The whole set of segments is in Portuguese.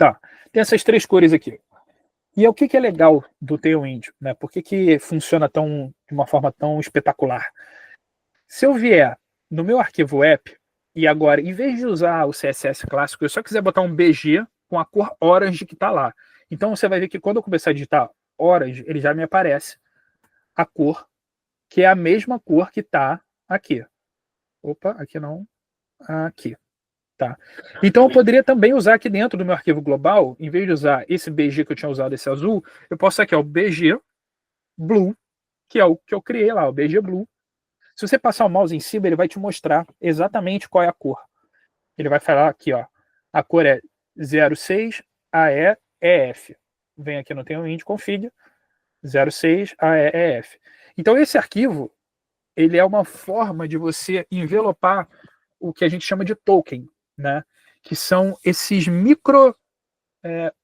Tá, tem essas três cores aqui. E o que que é legal do Tailwind, né? Por que que funciona de uma forma tão espetacular? Se eu vier no meu arquivo app e agora, em vez de usar o CSS clássico, eu só quiser botar um BG com a cor orange que está lá. Então você vai ver que quando eu começar a digitar orange, ele já me aparece a cor, que é a mesma cor que está aqui. Opa, aqui não. Aqui. Tá. Então eu poderia também usar aqui dentro do meu arquivo global, em vez de usar esse BG que eu tinha usado, esse azul, eu posso usar aqui ó, o BG Blue, que é o que eu criei lá, o BG Blue. Se você passar o mouse em cima, ele vai te mostrar exatamente qual é a cor. Ele vai falar aqui, ó, a cor é 06 AEEF. Vem aqui no Tailwind Config 06 AEEF. Então esse arquivo, ele é uma forma de você envelopar o que a gente chama de token, né? Que são esses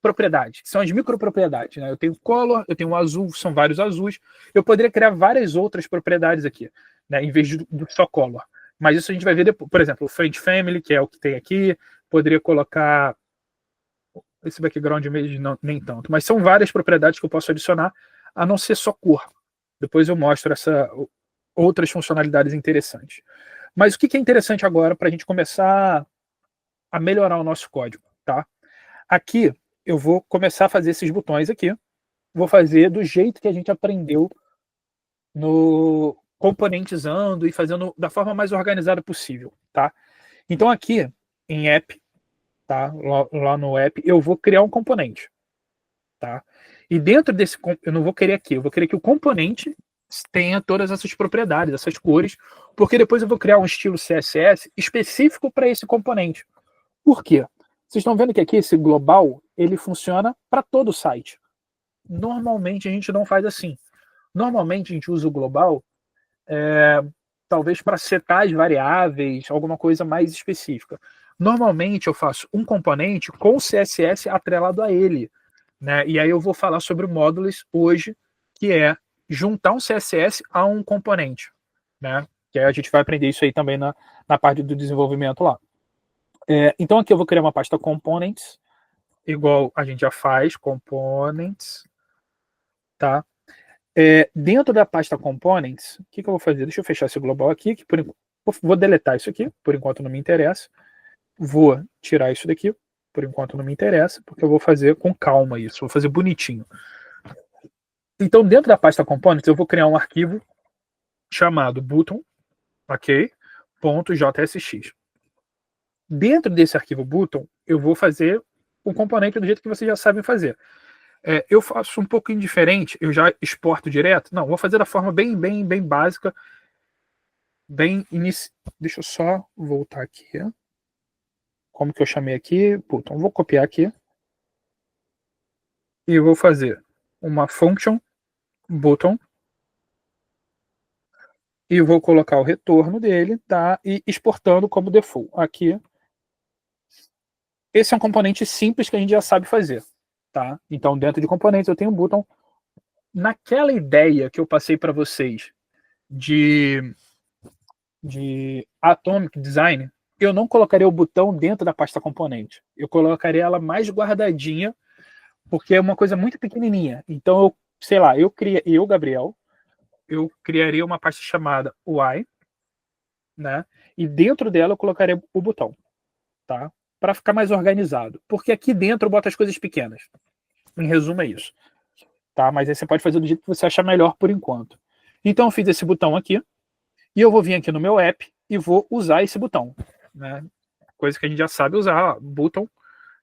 propriedades, que são as micropropriedades, né? Eu tenho color, eu tenho um azul, são vários azuis. Eu poderia criar várias outras propriedades aqui, né? Em vez do só color. Mas isso a gente vai ver depois. Por exemplo, o Friend Family, que é o que tem aqui. Poderia colocar esse background image, não, nem tanto. Mas são várias propriedades que eu posso adicionar, a não ser só cor. Depois eu mostro outras funcionalidades interessantes. Mas o que é interessante agora para a gente começar a melhorar o nosso código, tá? Aqui eu vou começar a fazer esses botões aqui. Vou fazer do jeito que a gente aprendeu no componentizando e fazendo da forma mais organizada possível, tá? Então aqui em app, tá? Lá no app eu vou criar um componente, tá? E dentro desse eu não vou querer aqui, eu vou querer que o componente tenha todas essas propriedades, essas cores, porque depois eu vou criar um estilo CSS específico para esse componente. Por quê? Vocês estão vendo que aqui esse global, ele funciona para todo o site. Normalmente a gente não faz assim. Normalmente a gente usa o global talvez para setar as variáveis, alguma coisa mais específica. Normalmente eu faço um componente com CSS atrelado a ele, né? E aí eu vou falar sobre o Modules hoje, que é juntar um CSS a um componente, né? Que aí a gente vai aprender isso aí também na parte do desenvolvimento lá. Então aqui eu vou criar uma pasta Components, igual a gente já faz, Components, tá? Dentro da pasta Components, o que eu vou fazer? Deixa eu fechar esse global aqui, que vou deletar isso aqui, por enquanto não me interessa. Vou tirar isso daqui, por enquanto não me interessa, porque eu vou fazer com calma isso, vou fazer bonitinho. Então, dentro da pasta Components, eu vou criar um arquivo chamado button, ok, .jsx. Dentro desse arquivo button, eu vou fazer um componente do jeito que vocês já sabem fazer. Eu faço um pouquinho diferente, eu já exporto direto. Não, vou fazer da forma bem básica, Deixa eu só voltar aqui. Como que eu chamei aqui? Button. Vou copiar aqui. E vou fazer uma function button. E vou colocar o retorno dele, tá? E exportando como default. Aqui. Esse é um componente simples que a gente já sabe fazer, tá? Então, dentro de componentes, eu tenho um button. Naquela ideia que eu passei para vocês de Atomic Design, eu não colocaria o botão dentro da pasta componente. Eu colocaria ela mais guardadinha, porque é uma coisa muito pequenininha. Então, sei lá, Gabriel, eu criaria uma pasta chamada UI, né? E dentro dela eu colocaria o botão, tá? Para ficar mais organizado. Porque aqui dentro eu boto as coisas pequenas. Em resumo é isso. Tá? Mas aí você pode fazer do jeito que você achar melhor por enquanto. Então eu fiz esse botão aqui, e eu vou vir aqui no meu app e vou usar esse botão, né? Coisa que a gente já sabe usar, ó, button,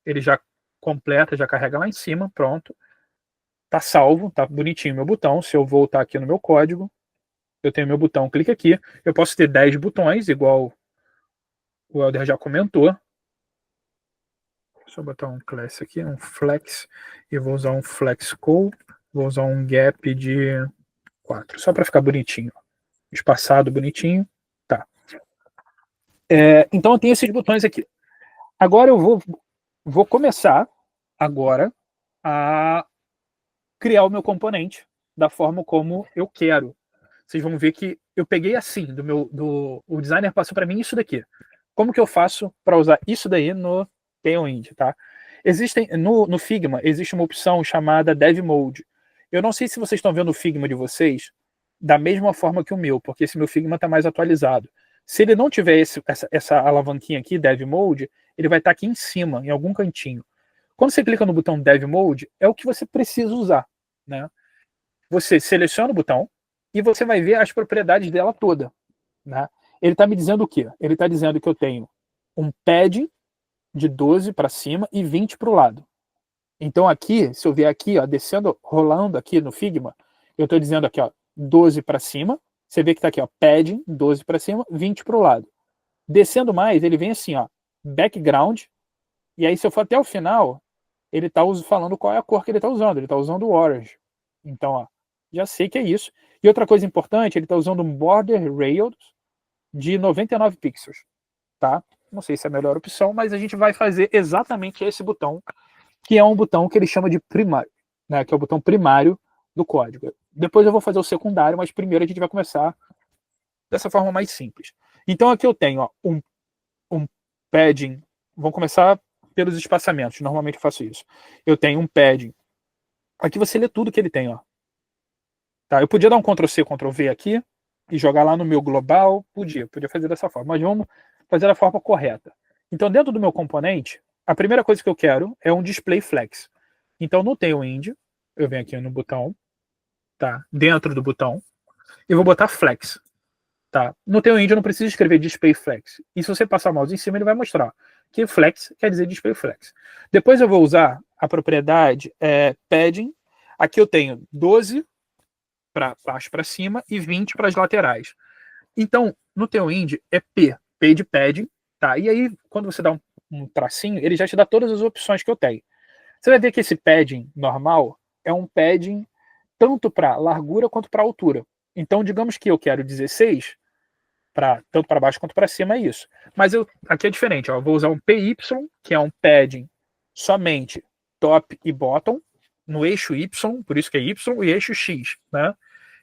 ele já completa, já carrega lá em cima, pronto. Tá salvo, tá bonitinho meu botão. Se eu voltar aqui no meu código, eu tenho meu botão, clique aqui. Eu posso ter 10 botões, igual o Helder já comentou. Deixa eu botar um class aqui, um flex, e vou usar um flex call, vou usar um gap de 4, só para ficar bonitinho. Espaçado, bonitinho. Tá. Então eu tenho esses botões aqui. Agora eu vou começar agora a criar o meu componente da forma como eu quero. Vocês vão ver que eu peguei assim, o designer passou para mim isso daqui. Como que eu faço para usar isso daí no Tailwind, tá? Existem no Figma existe uma opção chamada Dev Mode. Eu não sei se vocês estão vendo o Figma de vocês da mesma forma que o meu, porque esse meu Figma está mais atualizado. Se ele não tiver essa alavanquinha aqui, Dev Mode, ele vai estar aqui em cima, em algum cantinho. Quando você clica no botão Dev Mode, é o que você precisa usar, né? Você seleciona o botão e você vai ver as propriedades dela toda, né? Ele está me dizendo o quê? Ele está dizendo que eu tenho um padding de 12 para cima e 20 para o lado. Então aqui, se eu vier aqui, ó, descendo, rolando aqui no Figma, eu estou dizendo aqui, ó, 12 para cima. Você vê que está aqui, ó, padding, 12 para cima, 20 para o lado. Descendo mais, ele vem assim, ó, background. E aí, se eu for até o final, ele está falando qual é a cor que ele está usando. Ele está usando o orange. Então, ó, já sei que é isso. E outra coisa importante, ele está usando um border rails de 99 pixels, tá? Não sei se é a melhor opção, mas a gente vai fazer exatamente esse botão, que é um botão que ele chama de primário, né? Que é o botão primário do código. Depois eu vou fazer o secundário, mas primeiro a gente vai começar dessa forma mais simples. Então aqui eu tenho, ó, um padding. Vamos começar pelos espaçamentos. Normalmente eu faço isso. Eu tenho um padding. Aqui você lê tudo que ele tem, ó. Tá? Eu podia dar um Ctrl+C, Ctrl+V aqui e jogar lá no meu global. Podia fazer dessa forma. Mas vamos fazer da forma correta. Então, dentro do meu componente, a primeira coisa que eu quero é um display flex. Então, no Tailwind, eu venho aqui no botão, tá? Dentro do botão, e vou botar flex. Tá? No Tailwind eu não preciso escrever display flex. E se você passar o mouse em cima, ele vai mostrar que flex quer dizer display flex. Depois eu vou usar a propriedade padding. Aqui eu tenho 12 para baixo para cima e 20 para as laterais. Então, no Tailwind é P de padding, tá? E aí, quando você dá um tracinho, ele já te dá todas as opções que eu tenho. Você vai ver que esse padding normal é um padding tanto para largura quanto para altura. Então, digamos que eu quero 16, tanto para baixo quanto para cima, é isso. Mas aqui é diferente, ó, eu vou usar um PY, que é um padding somente top e bottom, no eixo Y, por isso que é Y, e eixo X, né?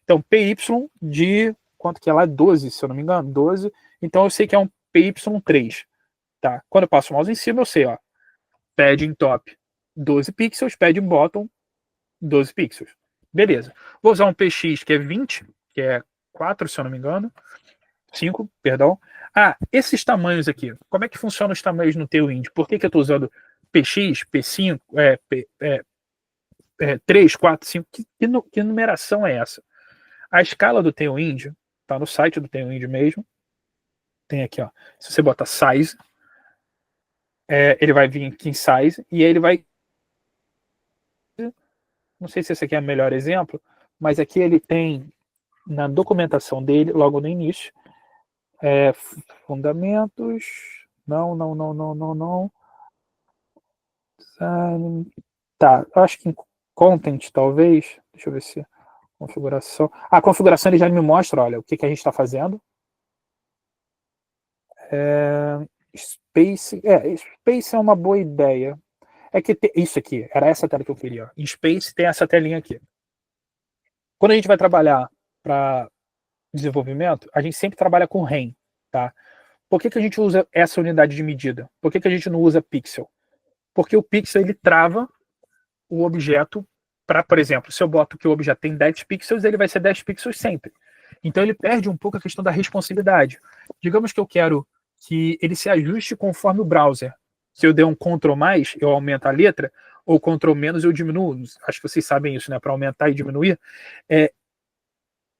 Então, PY de, quanto que é lá? 12, se eu não me engano, 12. Então, eu sei que é um PY3, tá? Quando eu passo o mouse em cima, eu sei, ó, padding top 12 pixels, padding bottom 12 pixels. Beleza. Vou usar um PX que é 20, que é 4, se eu não me engano. 5, perdão. Ah, esses tamanhos aqui. Como é que funcionam os tamanhos no Tailwind? Por que eu estou usando PX, P5, 3, 4, 5? Que numeração é essa? A escala do Tailwind está no site do Tailwind mesmo. Tem aqui, ó. Se você botar size, ele vai vir aqui em size e ele vai. Não sei se esse aqui é o melhor exemplo, mas aqui ele tem na documentação dele, logo no início, fundamentos. Não. Tá, acho que em content, talvez. Deixa eu ver se. Configuração. A configuração ele já me mostra, olha, o que a gente está fazendo. Space. Space é uma boa ideia. É que isso aqui, era essa tela que eu queria. Em Space tem essa telinha aqui. Quando a gente vai trabalhar para desenvolvimento, a gente sempre trabalha com REM, tá? Por que a gente usa essa unidade de medida? Por que a gente não usa pixel? Porque o pixel ele trava o objeto para, por exemplo, se eu boto que o objeto tem 10 pixels, ele vai ser 10 pixels sempre. Então ele perde um pouco a questão da responsividade. Digamos que eu quero que ele se ajuste conforme o browser. Se eu der um Ctrl+, eu aumento a letra, ou Ctrl- eu diminuo. Acho que vocês sabem isso, né? Para aumentar e diminuir.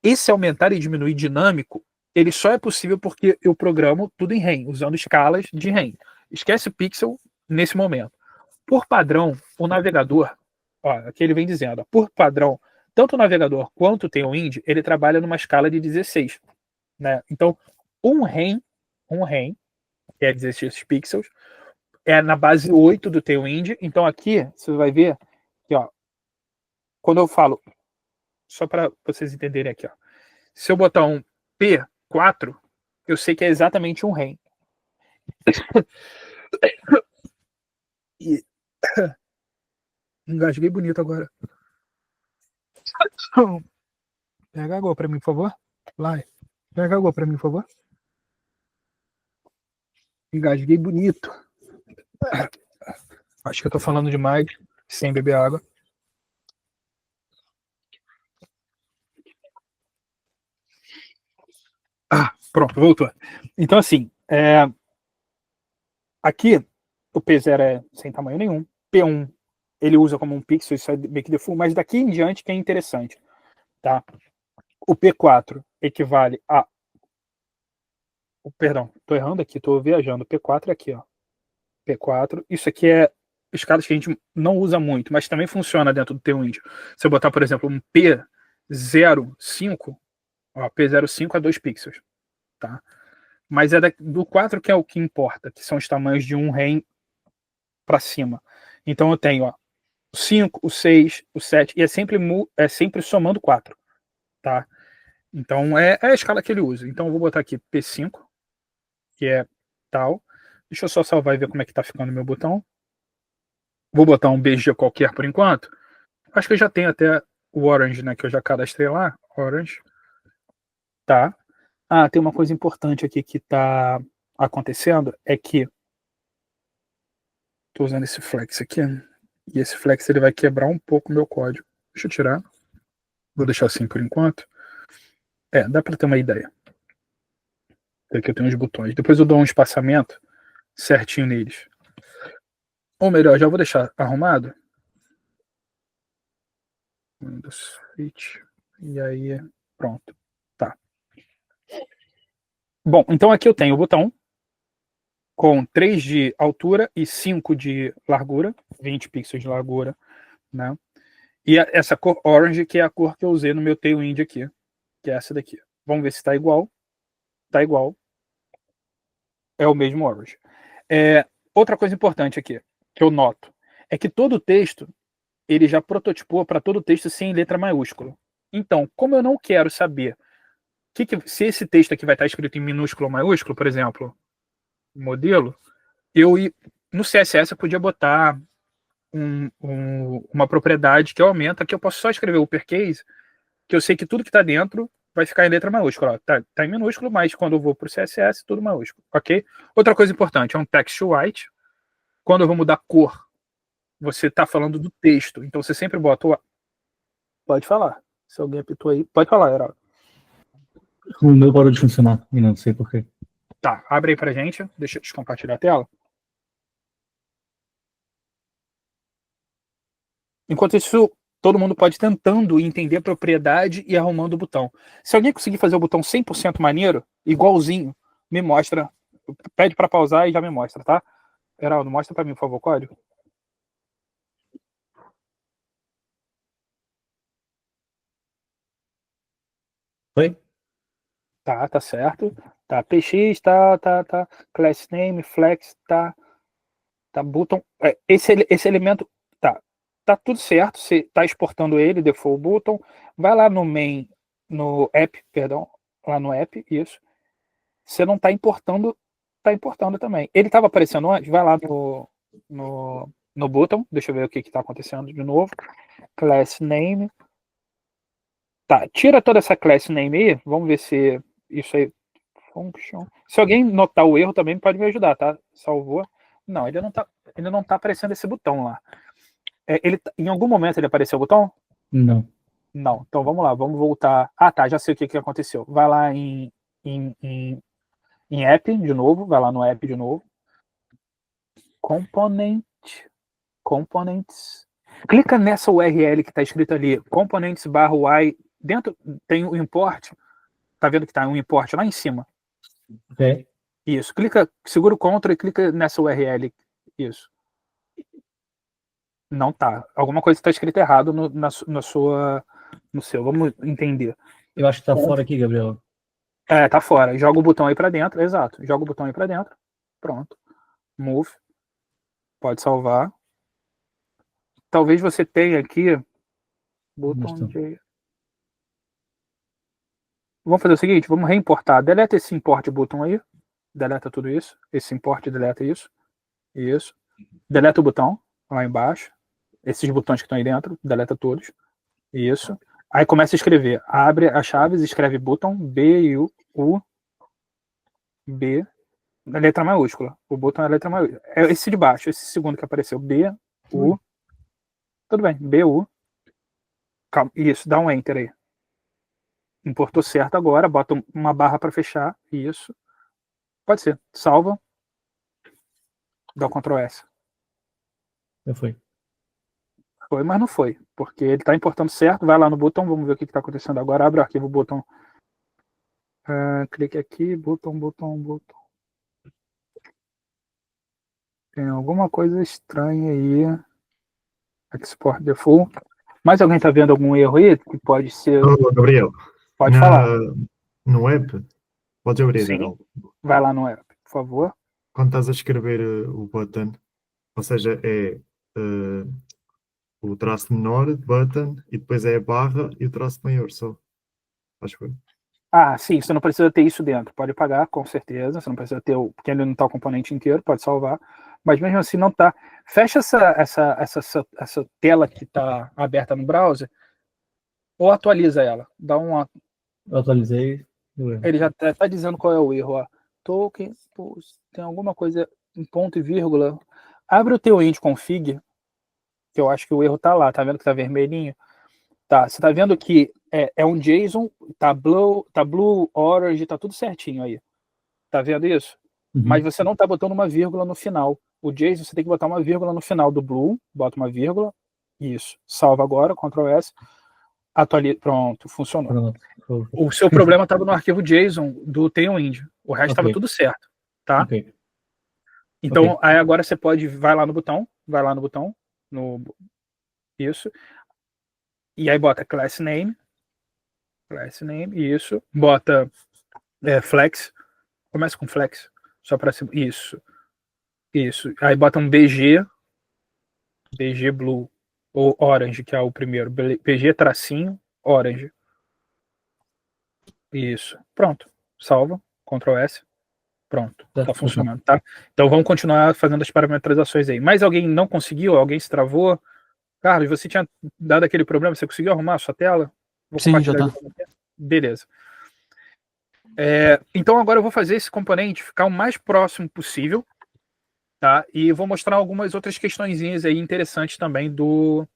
Esse aumentar e diminuir dinâmico, ele só é possível porque eu programo tudo em REM, usando escalas de REM. Esquece o pixel nesse momento. Por padrão, o navegador, ó, aqui ele vem dizendo, ó, por padrão, tanto o navegador quanto o Tailwind, ele trabalha numa escala de 16. Né? Então, um REM, que é 16 pixels, é na base 8 do Tailwind. Então aqui, você vai ver que, ó, quando eu falo, só para vocês entenderem aqui, ó, se eu botar um P4, eu sei que é exatamente um REM. E engasguei bonito agora. Pega água para mim, por favor. Vai. Pega água para mim, por favor. Engasguei bonito. Acho que eu tô falando demais, sem beber água. Ah, pronto, voltou. Então, assim, aqui o P0 é sem tamanho nenhum. P1 ele usa como um pixel, isso é meio que default, mas daqui em diante que é interessante, tá? O P4 equivale a. Perdão, tô errando aqui, tô viajando. O P4 é aqui, ó. P4. Isso aqui é escalas que a gente não usa muito, mas também funciona dentro do T1 índio. Se eu botar, por exemplo, um P05, ó, P05 é 2 pixels, tá? Mas é do 4 que é o que importa, que são os tamanhos de um REM para cima. Então eu tenho, ó, o 5, o 6, o 7, e é sempre somando 4, tá? Então é a escala que ele usa. Então eu vou botar aqui P5, que é tal. Deixa eu só salvar e ver como é que tá ficando o meu botão. Vou botar um BG qualquer por enquanto. Acho que eu já tenho até o Orange, né? Que eu já cadastrei lá. Orange. Tá. Ah, tem uma coisa importante aqui que tá acontecendo. É que tô usando esse flex aqui. E esse flex ele vai quebrar um pouco o meu código. Deixa eu tirar. Vou deixar assim por enquanto. Dá para ter uma ideia. Aqui eu tenho os botões. Depois eu dou um espaçamento certinho neles. Ou melhor, já vou deixar arrumado. Windows Switch. E aí, pronto. Tá. Bom, então aqui eu tenho o botão com 3 de altura e 5 de largura, 20 pixels de largura, né? E essa cor orange, que é a cor que eu usei no meu Tailwind aqui, que é essa daqui. Vamos ver se está igual. Está igual. É o mesmo orange. Outra coisa importante aqui, que eu noto, é que todo o texto, ele já prototipou para todo o texto sem letra maiúscula. Então, como eu não quero saber se esse texto aqui vai estar escrito em minúsculo ou maiúsculo, por exemplo, modelo, no CSS eu podia botar uma propriedade que aumenta, que eu posso só escrever o uppercase, que eu sei que tudo que está dentro vai ficar em letra maiúscula. Tá em minúsculo, mas quando eu vou para o CSS, tudo maiúsculo, ok? Outra coisa importante, é um text white. Quando eu vou mudar cor, você está falando do texto, então você sempre bota o... Pode falar. Se alguém apitou aí, pode falar, Heraldo. O meu parou de funcionar e não sei porquê. Tá, abre aí pra gente. Deixa eu descompartilhar a tela. Enquanto isso, todo mundo pode ir tentando entender a propriedade e arrumando o botão. Se alguém conseguir fazer o botão 100% maneiro, igualzinho, me mostra. Pede para pausar e já me mostra, tá? Heraldo, mostra para mim, por favor, o código. Oi? Tá certo. Tá, PX, tá. Class name, flex, tá button. Esse elemento, tá tudo certo. Você tá exportando ele, default button. Vai lá no main, no app, perdão, lá no app, isso. Você não tá importando, tá importando também. Ele estava aparecendo antes, vai lá no button, deixa eu ver o que tá acontecendo de novo. Class name. Tá, tira toda essa class name aí, vamos ver se isso aí function. Se alguém notar o erro também pode me ajudar, tá? Salvou. Não, ele não tá aparecendo esse botão lá. Em algum momento ele apareceu o botão? Não. Não. Então vamos lá, vamos voltar. Ah, tá, já sei o que aconteceu. Vai lá em, em, em app de novo, vai lá no app de novo. Components. Clica nessa URL que está escrito ali, components/y. Dentro tem o import. Tá vendo que tá um import lá em cima? Ok. Isso. Segura o Ctrl e clica nessa URL. Isso. Não tá. Alguma coisa está escrita errado no seu. Vamos entender. Eu acho que tá fora aqui, Gabriel. Tá fora. Joga o botão aí para dentro. Exato. Joga o botão aí para dentro. Pronto. Move. Pode salvar. Talvez você tenha aqui botão de... Vamos fazer o seguinte, vamos reimportar. Deleta esse import botão aí. Deleta tudo isso. Esse import deleta isso. Isso. Deleta o botão lá embaixo. Esses botões que estão aí dentro, deleta todos. Isso. Aí começa a escrever. Abre as chaves, escreve botão B-U-B A letra maiúscula. O botão é a letra maiúscula. É esse de baixo, esse segundo que apareceu. B, U. Tudo bem. B, U. Calma. Isso, dá um enter aí. Importou certo agora. Bota uma barra para fechar. Isso. Pode ser. Salva. Dá um Ctrl S. Já foi. Foi, mas não foi. Porque ele está importando certo. Vai lá no botão. Vamos ver o que está acontecendo agora. Abre o arquivo, botão. Clique aqui. Botão. Tem alguma coisa estranha aí. Export default. Mais alguém está vendo algum erro aí? Que pode ser. Oh, Gabriel, Pode falar. no app, podes abrir, Sim. não? Vai lá no app, por favor. Quando estás a escrever o button, ou seja, é o traço menor de button e depois é a barra e o traço maior só. Acho que foi. Ah, sim, você não precisa ter isso dentro. Pode pagar, com certeza. Você não precisa ter porque ele não está o componente inteiro, pode salvar. Mas mesmo assim não está. Fecha essa tela que está aberta no browser ou atualiza ela. Dá uma. Eu atualizei. Ele já está dizendo qual é o erro. Ó. Token, tem alguma coisa em ponto e vírgula. Abre o teu int config, que eu acho que o erro está lá. Tá vendo que está vermelhinho? Tá, você tá vendo que é um JSON, tá blue, orange, tá tudo certinho aí. Tá vendo isso? Uhum. Mas você não tá botando uma vírgula no final. O JSON você tem que botar uma vírgula no final do blue, bota uma vírgula, isso. Salva agora, Ctrl S, atualiza, pronto, funcionou. O seu problema estava no arquivo JSON do Tailwind. O resto estava tudo certo, tá? Okay. Então, aí agora você pode, vai lá no botão, isso. E aí bota class name, isso. Bota flex, começa com flex, só para cima, isso. Aí bota um BG blue, ou orange, que é o primeiro, BG tracinho, orange. Isso, pronto, salva, Ctrl S, pronto, tá funcionando, tá? Então vamos continuar fazendo as parametrizações aí. Mas alguém não conseguiu? Alguém se travou? Carlos, você tinha dado aquele problema, você conseguiu arrumar a sua tela? Sim, já tá. Beleza. Então agora eu vou fazer esse componente ficar o mais próximo possível, tá? E vou mostrar algumas outras questõezinhas aí interessantes também do...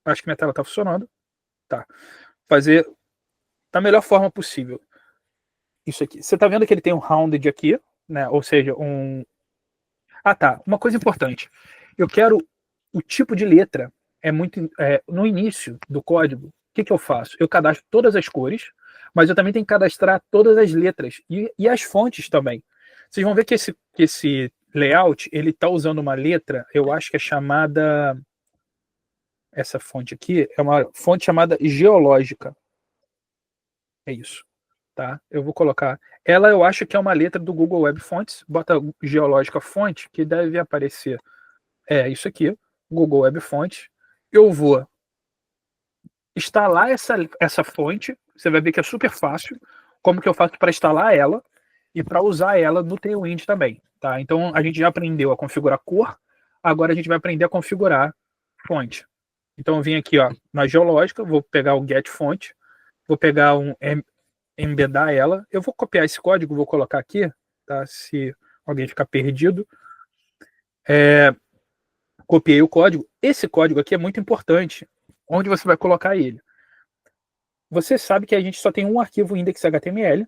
Acho que minha tela tá funcionando. Tá. Fazer da melhor forma possível. Isso aqui. Você tá vendo que ele tem um rounded aqui, né? Ou seja, um... Ah, tá. Uma coisa importante. Eu quero o tipo de letra. No início do código, o que eu faço? Eu cadastro todas as cores, mas eu também tenho que cadastrar todas as letras e as fontes também. Vocês vão ver que esse layout, ele está usando uma letra, eu acho que é chamada... Essa fonte aqui é uma fonte chamada geológica. É isso. Tá? Eu vou colocar... Ela eu acho que é uma letra do Google Web Fonts. Bota geológica fonte, que deve aparecer. É isso aqui. Google Web Fonts. Eu vou instalar essa fonte. Você vai ver que é super fácil. Como que eu faço para instalar ela e para usar ela no Tailwind também. Tá? Então a gente já aprendeu a configurar cor. Agora a gente vai aprender a configurar fonte. Então eu vim aqui na geológica. Vou pegar o get fonte. Vou pegar embedar ela. Eu vou copiar esse código. Vou colocar aqui. Tá? Se alguém ficar perdido. Copiei o código. Esse código aqui é muito importante. Onde você vai colocar ele? Você sabe que a gente só tem um arquivo index.html,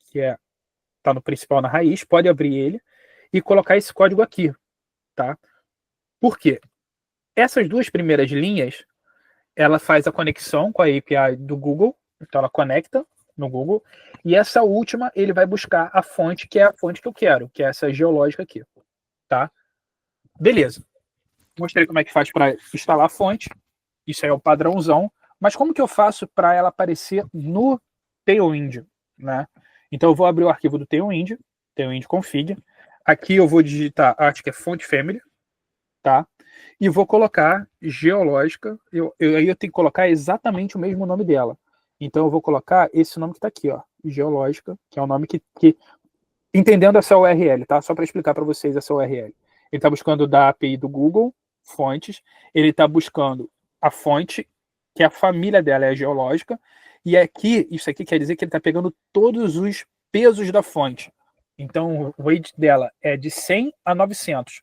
que está no principal, na raiz. Pode abrir ele e colocar esse código aqui. Tá? Por quê? Essas duas primeiras linhas, ela faz a conexão com a API do Google. Então ela conecta no Google. E essa última, ele vai buscar a fonte, que é a fonte que eu quero, que é essa geológica aqui. Tá? Beleza. Mostrei como é que faz para instalar a fonte. Isso aí é o padrãozão. Mas como que eu faço para ela aparecer no Tailwind? Né? Então eu vou abrir o arquivo do Tailwind config. Aqui eu vou digitar, acho que é fonte family. Tá? E vou colocar geológica. Aí eu tenho que colocar exatamente o mesmo nome dela. Então eu vou colocar esse nome que está aqui, geológica, que é o nome que entendendo essa URL, tá? Só para explicar para vocês essa URL. Ele está buscando da API do Google, fontes. Ele está buscando a fonte, que a família dela é a geológica. E aqui, isso aqui quer dizer que ele está pegando todos os pesos da fonte. Então, o weight dela é de 100 a 900.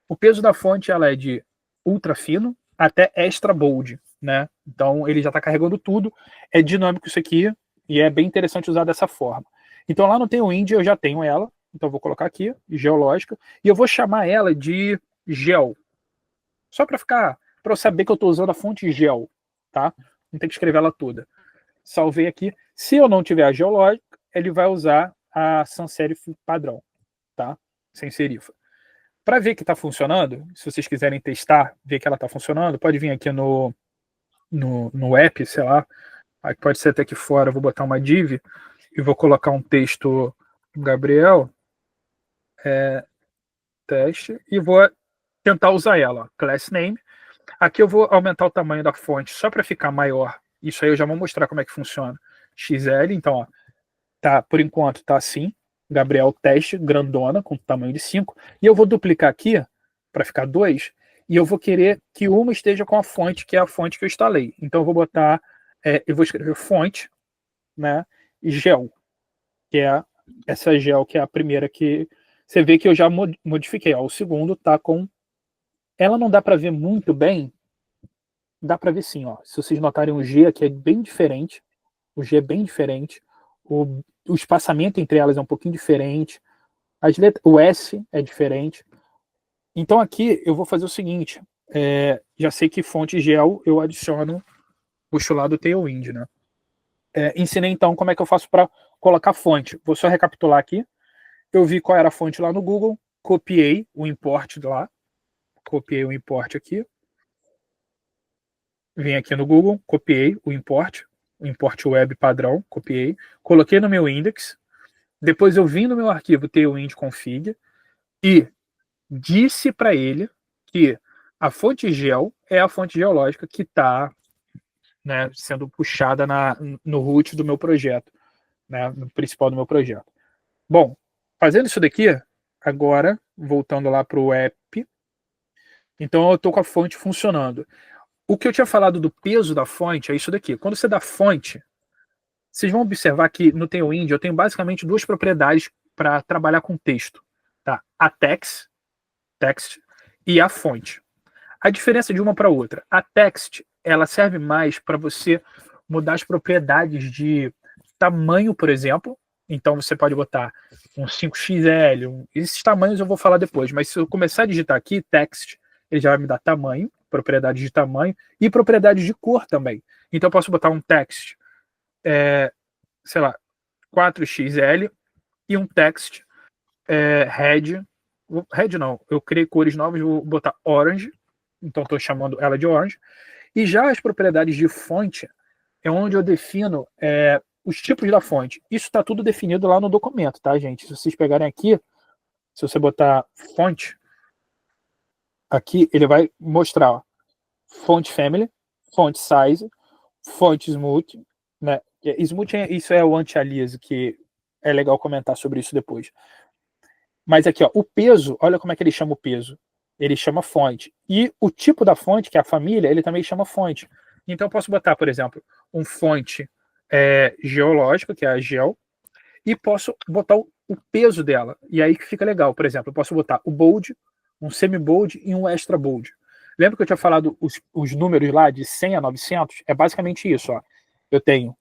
O peso da fonte ela é de ultra fino até extra bold, né? Então, ele já está carregando tudo. É dinâmico isso aqui e é bem interessante usar dessa forma. Então, lá no Tailwind eu já tenho ela. Então, eu vou colocar aqui, geológica, e eu vou chamar ela de gel. Só para eu saber que eu estou usando a fonte gel, tá? Não tem que escrever ela toda. Salvei aqui. Se eu não tiver a geológica, ele vai usar a sans serif padrão, tá? Sem serifa. Para ver que está funcionando, se vocês quiserem testar, ver que ela está funcionando, pode vir aqui no app, sei lá, aí pode ser até aqui fora, eu vou botar uma div e vou colocar um texto Gabriel, teste, e vou tentar usar ela, class name. Aqui eu vou aumentar o tamanho da fonte só para ficar maior. Isso aí eu já vou mostrar como é que funciona. XL, então, ó, tá, por enquanto tá assim. Gabriel teste, grandona, com tamanho de 5. E eu vou duplicar aqui para ficar 2. E eu vou querer que uma esteja com a fonte, que é a fonte que eu instalei. Então eu vou botar, eu vou escrever fonte, né, gel, que é essa gel, que é a primeira que você vê que eu já modifiquei. Ó, o segundo tá com... Ela não dá para ver muito bem. Dá para ver sim, ó. Se vocês notarem o G aqui é bem diferente. O G é bem diferente. O espaçamento entre elas é um pouquinho diferente. O S é diferente. Então aqui eu vou fazer o seguinte. Já sei que fonte gel eu adiciono o chulado Tailwind, né? Ensinei então como é que eu faço para colocar fonte. Vou só recapitular aqui. Eu vi qual era a fonte lá no Google. Copiei o import lá. Copiei o import aqui. Vim aqui no Google, copiei o import web padrão, copiei, coloquei no meu index, depois eu vim no meu arquivo tailwind config e disse para ele que a fonte gel é a fonte geológica que está, né, sendo puxada no root do meu projeto, né, no principal do meu projeto. Bom, fazendo isso daqui, agora, voltando lá para o app, então eu estou com a fonte funcionando. O que eu tinha falado do peso da fonte é isso daqui. Quando você dá fonte, vocês vão observar que no Tailwind eu tenho basicamente duas propriedades para trabalhar com texto. Tá? A text e a fonte. A diferença de uma para outra. A text ela serve mais para você mudar as propriedades de tamanho, por exemplo. Então você pode botar um 5XL. Esses tamanhos eu vou falar depois. Mas se eu começar a digitar aqui, text, ele já vai me dar tamanho, propriedades de tamanho e propriedades de cor também. Então eu posso botar um text, sei lá, 4XL e um text red. Red não, eu criei cores novas, vou botar orange, então estou chamando ela de orange. E já as propriedades de fonte é onde eu defino os tipos da fonte. Isso está tudo definido lá no documento, tá, gente? Se vocês pegarem aqui, se você botar fonte, aqui ele vai mostrar, ó, font family, font size, font smooth, né? Smooth, isso é o anti-alias, que é legal comentar sobre isso depois. Mas aqui, ó, o peso, olha como é que ele chama o peso. Ele chama fonte. E o tipo da fonte, que é a família, ele também chama fonte. Então eu posso botar, por exemplo, um fonte geológico, que é a gel, e posso botar o peso dela. E aí que fica legal. Por exemplo, eu posso botar o bold, um semi-bold e um extra bold. Lembra que eu tinha falado os números lá de 100 a 900? É basicamente isso, ó. Eu tenho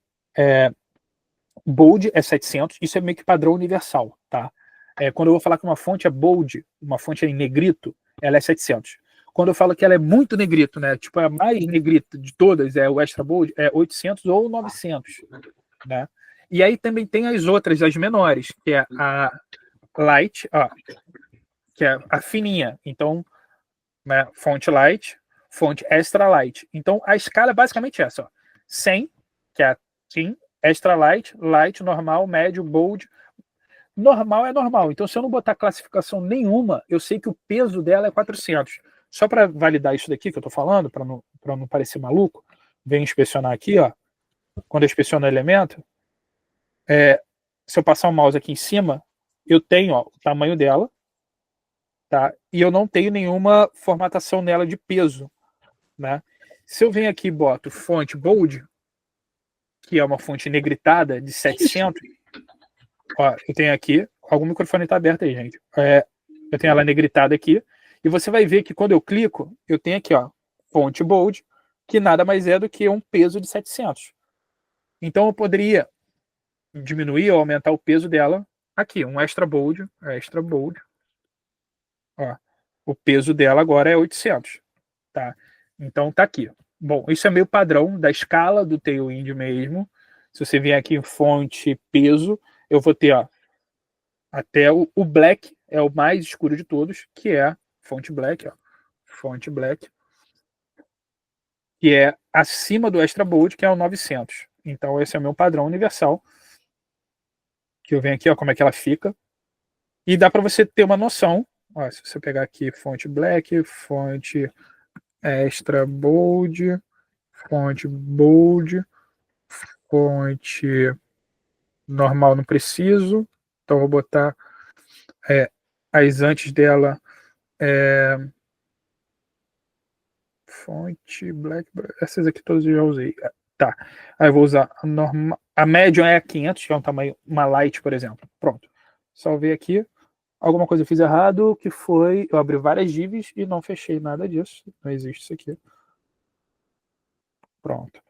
bold é 700, isso é meio que padrão universal, tá? Quando eu vou falar que uma fonte é bold, uma fonte é em negrito, ela é 700. Quando eu falo que ela é muito negrito, né? Tipo, a mais negrita de todas, o extra bold, é 800 ou 900, né? E aí também tem as outras, as menores, que é a light, ó, que é a fininha. Então, né, fonte light, fonte extra light. Então, a escala é basicamente essa, ó. 100, que é a thin, extra light, light, normal, médio, bold. Normal é normal. Então, se eu não botar classificação nenhuma, eu sei que o peso dela é 400. Só para validar isso daqui que eu estou falando, para não parecer maluco, vem inspecionar aqui, ó. Quando eu inspeciono o elemento, se eu passar o mouse aqui em cima, eu tenho, ó, o tamanho dela, tá? E eu não tenho nenhuma formatação nela de peso, né? Se eu venho aqui e boto fonte bold, que é uma fonte negritada de 700, ó, eu tenho aqui algum microfone está aberto aí, gente. Eu tenho ela negritada aqui, e você vai ver que quando eu clico, eu tenho aqui, ó, fonte bold, que nada mais é do que um peso de 700. Então eu poderia diminuir ou aumentar o peso dela aqui, um extra bold, ó, o peso dela agora é 800, tá? Então tá aqui. Bom, isso é meio padrão da escala do Tailwind mesmo. Se você vier aqui em fonte peso, eu vou ter, ó, até o black é o mais escuro de todos, que é fonte black, ó, fonte black, que é acima do extra bold, que é o 900. Então esse é o meu padrão universal, que eu venho aqui, ó, como é que ela fica, e dá para você ter uma noção, ó, se você pegar aqui fonte black, fonte extra bold, fonte bold, fonte normal não preciso, então vou botar as antes dela, fonte black, essas aqui todas eu já usei, tá, aí eu vou usar a normal, a médium é a 500, que é um tamanho, uma light, por exemplo, pronto, salvei aqui. Alguma coisa eu fiz errado, que foi, eu abri várias divs e não fechei nada disso, não existe isso aqui, pronto.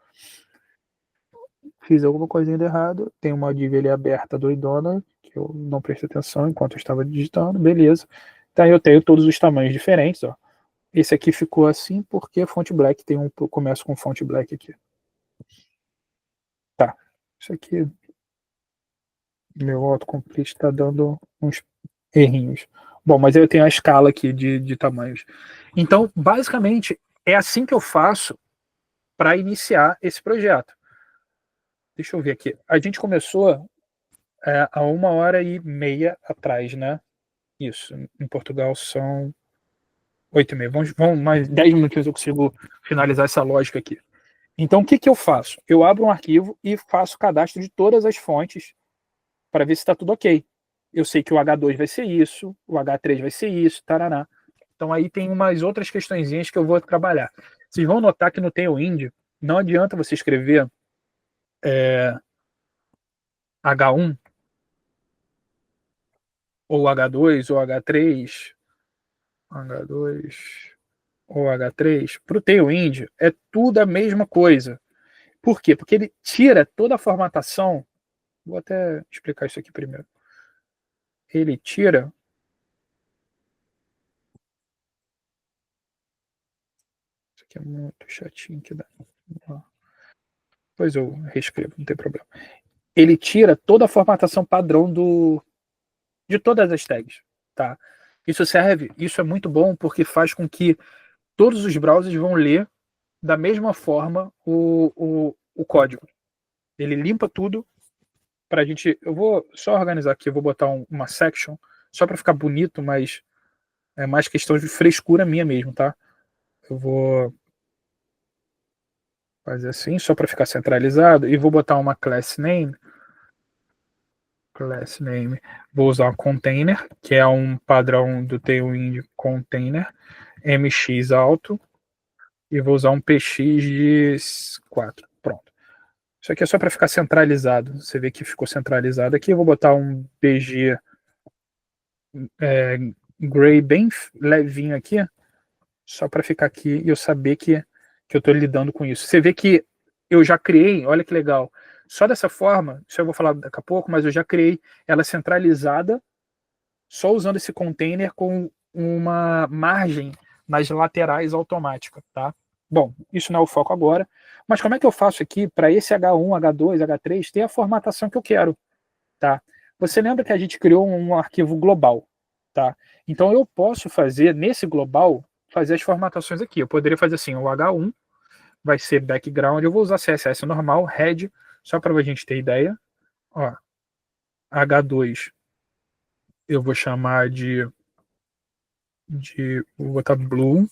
Fiz alguma coisinha de errado, tem uma div ali aberta doidona, que eu não prestei atenção enquanto eu estava digitando, beleza. Então eu tenho todos os tamanhos diferentes, ó. Esse aqui ficou assim porque a fonte black tem começo com fonte black aqui. Tá, isso aqui, meu autocomplete está dando uns errinhos. Bom, mas eu tenho a escala aqui de tamanhos. Então, basicamente, é assim que eu faço para iniciar esse projeto. Deixa eu ver aqui. A gente começou há 1h30 atrás, né? Isso. Em Portugal são 8h30. Vamos mais 10 minutinhos eu consigo finalizar essa lógica aqui. Então, o que eu faço? Eu abro um arquivo e faço cadastro de todas as fontes para ver se está tudo ok. Eu sei que o H2 vai ser isso, o H3 vai ser isso, taraná. Então aí tem umas outras questõezinhas que eu vou trabalhar. Vocês vão notar que no Tailwind não adianta você escrever H1 ou H2 ou H3, H2 ou H3, para o Tailwind é tudo a mesma coisa. Por quê? Porque ele tira toda a formatação. Vou até explicar isso aqui primeiro. Ele tira. Isso aqui é muito chatinho que dá. Depois eu reescrevo, não tem problema. Ele tira toda a formatação padrão de todas as tags, tá? Isso é muito bom porque faz com que todos os browsers vão ler da mesma forma o código. Ele limpa tudo para a gente. Eu vou só organizar aqui, eu vou botar uma section só para ficar bonito, mas é mais questão de frescura minha mesmo, tá? Eu vou fazer assim só para ficar centralizado e vou botar uma class name. Vou usar um container, que é um padrão do Tailwind container, mx alto, e vou usar um px de 4. Pronto. Isso aqui é só para ficar centralizado. Você vê que ficou centralizado aqui. Eu vou botar um bg gray bem levinho aqui, só para ficar aqui e eu saber que eu estou lidando com isso. Você vê que eu já criei, olha que legal. Só dessa forma, isso eu vou falar daqui a pouco, mas eu já criei ela centralizada, só usando esse container com uma margem nas laterais automática, tá? Bom, isso não é o foco agora, mas como é que eu faço aqui para esse H1, H2, H3 ter a formatação que eu quero, tá? Você lembra que a gente criou um arquivo global, tá? Então eu posso fazer, nesse global, fazer as formatações aqui. Eu poderia fazer assim, o H1 vai ser background, eu vou usar CSS normal, head, só para a gente ter ideia. Ó, H2 eu vou chamar vou botar blue,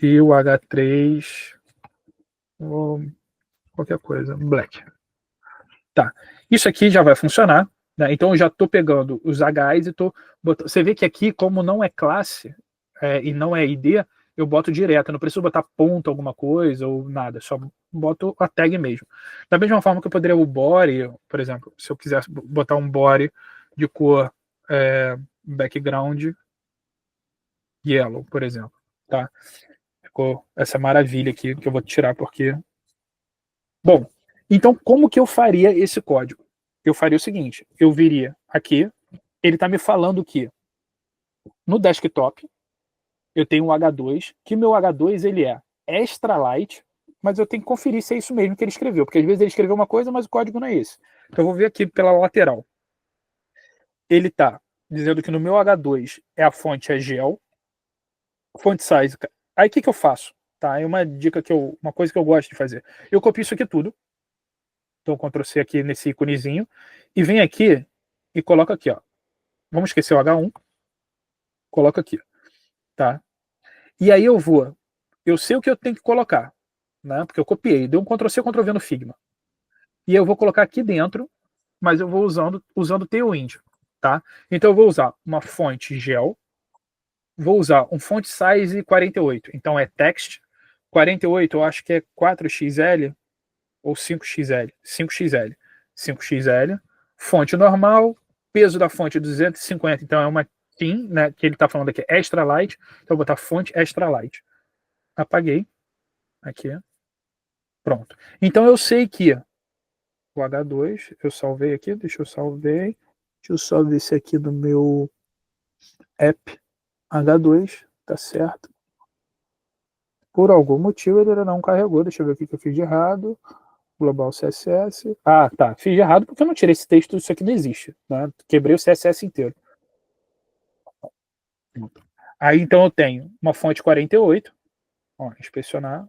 e o H3 ou qualquer coisa, black. Tá, isso aqui já vai funcionar, né? Então eu já estou pegando os HIs e estou botando. Você vê que aqui, como não é classe e não é ID, eu boto direto, eu não preciso botar ponto alguma coisa ou nada, só boto a tag mesmo. Da mesma forma que eu poderia o body, por exemplo, se eu quisesse botar um body de cor background yellow, por exemplo, tá? Ficou essa maravilha aqui que eu vou tirar porque... Bom, então como que eu faria esse código? Eu faria o seguinte, eu viria aqui, ele está me falando que no desktop eu tenho um H2, que meu H2 ele é extra light, mas eu tenho que conferir se é isso mesmo que ele escreveu, porque às vezes ele escreveu uma coisa, mas o código não é esse. Então eu vou ver aqui pela lateral. Ele está dizendo que no meu H2 a fonte é gel, font size. Aí o que eu faço? Tá? É uma dica uma coisa que eu gosto de fazer. Eu copio isso aqui tudo. Então Ctrl C aqui nesse íconezinho e vem aqui e coloco aqui, ó. Vamos esquecer o H1. Coloco aqui, tá? E aí eu sei o que eu tenho que colocar, né? Porque eu copiei, deu um Ctrl C, Ctrl V no Figma. E eu vou colocar aqui dentro, mas eu vou usando o Tailwind, tá? Então eu vou usar uma fonte gel, vou usar um font size 48, então é text 48, eu acho que é 4XL ou 5XL, 5XL, 5XL, fonte normal, peso da fonte 250, então é uma thin, né, que ele está falando aqui, extra light, então eu vou botar fonte extra light. Apaguei, aqui, pronto. Então eu sei que o H2, eu salvei aqui, deixa eu só ver se aqui no meu app H2, tá certo. Por algum motivo ele ainda não carregou, deixa eu ver o que eu fiz de errado. Global CSS. Ah, tá. Fiz de errado porque eu não tirei esse texto, isso aqui não existe. Né? Quebrei o CSS inteiro. Aí então eu tenho uma fonte 48. Ó, inspecionar.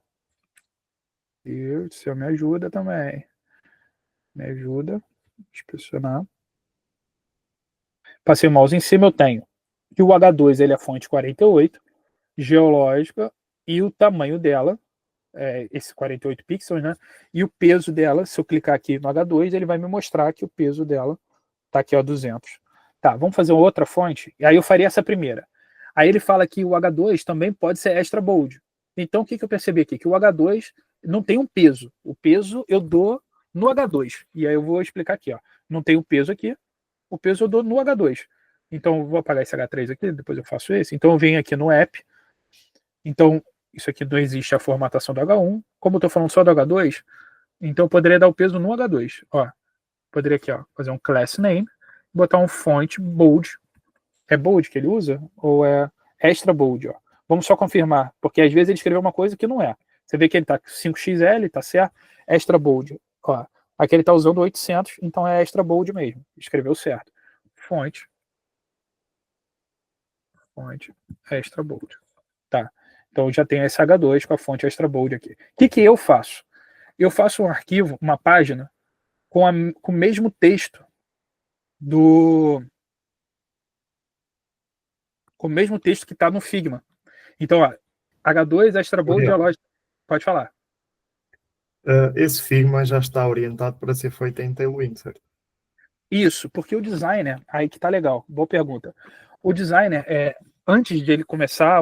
E o seu me ajuda também. Me ajuda. Inspecionar. Passei o mouse em cima, eu tenho que o H2 ele é fonte 48, geológica, e o tamanho dela, esse 48 pixels, né? E o peso dela, se eu clicar aqui no H2, ele vai me mostrar que o peso dela tá aqui, ó, 200. Tá, vamos fazer outra fonte? E aí eu faria essa primeira. Aí ele fala que o H2 também pode ser extra bold. Então o que eu percebi aqui? Que o H2 não tem um peso. O peso eu dou no H2. E aí eu vou explicar aqui, ó. Não tem um peso aqui, o peso eu dou no H2. Então eu vou apagar esse H3 aqui, depois eu faço esse. Então eu venho aqui no app. Então isso aqui não existe a formatação do H1. Como eu estou falando só do H2, então eu poderia dar o peso no H2. Ó, poderia aqui, ó, fazer um class name, botar um font bold. É bold que ele usa? Ou é extra bold? Ó? Vamos só confirmar, porque às vezes ele escreveu uma coisa que não é. Você vê que ele tá 5XL, tá certo? Extra bold. Ó, aqui ele tá usando 800, então é extra bold mesmo. Escreveu certo. Fonte extra bold. Tá. Então já tem esse H2 com a fonte extra bold aqui. O que eu faço? Eu faço um arquivo, uma página, com o mesmo texto com o mesmo texto que está no Figma. Então, ó, H2 extra bold geológico. Pode falar. Esse Figma já está orientado para ser feito em Tailwind, certo? Isso, porque o designer, aí que tá legal, boa pergunta. O designer, antes de ele começar,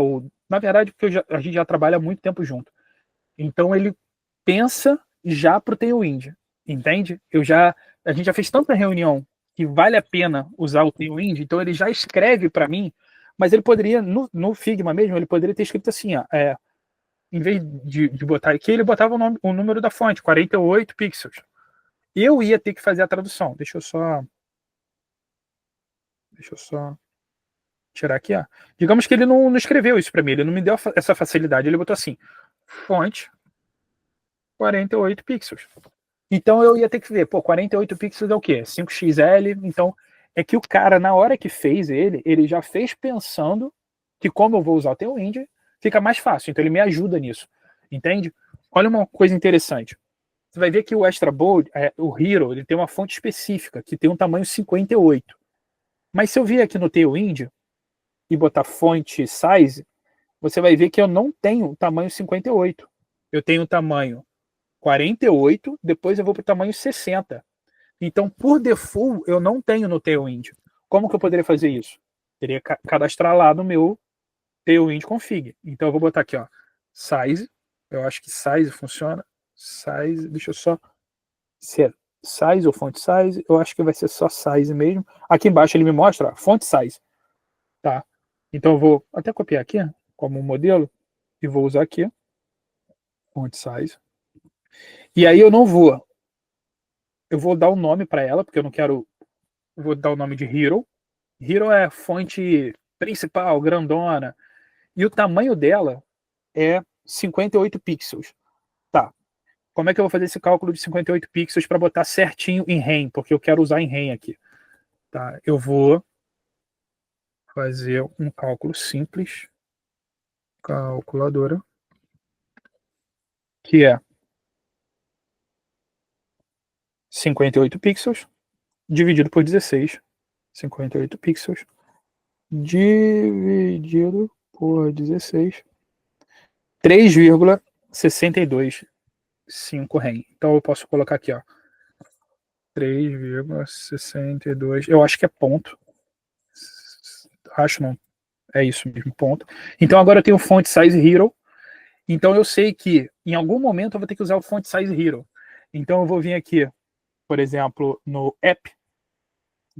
na verdade, porque a gente já trabalha há muito tempo junto. Então ele pensa já pro Tailwind, entende? A gente já fez tanta reunião que vale a pena usar o Tailwind, então ele já escreve para mim, mas ele poderia, no Figma mesmo, ele poderia ter escrito assim, ó, em vez de botar aqui, ele botava o número da fonte, 48 pixels. Eu ia ter que fazer a tradução. Deixa eu só tirar aqui, ó. Digamos que ele não escreveu isso para mim, ele não me deu essa facilidade. Ele botou assim, fonte 48 pixels. Então eu ia ter que ver, 48 pixels é o quê? 5XL. Então é que o cara, na hora que fez ele já fez pensando que como eu vou usar o Tailwind, fica mais fácil. Então ele me ajuda nisso, entende? Olha uma coisa interessante. Você vai ver que o Extra Bold, o Hero, ele tem uma fonte específica, que tem um tamanho 58. Mas se eu vir aqui no Tailwind e botar fonte size, você vai ver que eu não tenho o tamanho 58. Eu tenho o tamanho 48, depois eu vou para o tamanho 60. Então, por default, eu não tenho no Tailwind. Como que eu poderia fazer isso? Teria que cadastrar lá no meu Tailwind config. Então eu vou botar aqui, ó, size. Eu acho que size funciona. Size, deixa eu só. Se é size ou font size, eu acho que vai ser só size mesmo. Aqui embaixo ele me mostra, ó, font size. Tá? Então eu vou até copiar aqui como modelo e vou usar aqui font size. E aí eu vou dar um nome para ela, porque eu não quero, eu vou dar o nome de Hero. Hero é fonte principal, grandona, e o tamanho dela é 58 pixels. Tá. Como é que eu vou fazer esse cálculo de 58 pixels para botar certinho em REM? Porque eu quero usar em REM aqui. Tá. Eu vou fazer um cálculo simples. Calculadora. Que é 58 pixels dividido por 16. 58 pixels dividido por 16. 3,625 REM. Então eu posso colocar aqui, ó. 3,62. Eu acho que é ponto. Acho não. É isso mesmo, ponto. Então agora eu tenho o font size hero. Então eu sei que em algum momento eu vou ter que usar o font size hero. Então eu vou vir aqui, por exemplo, no app.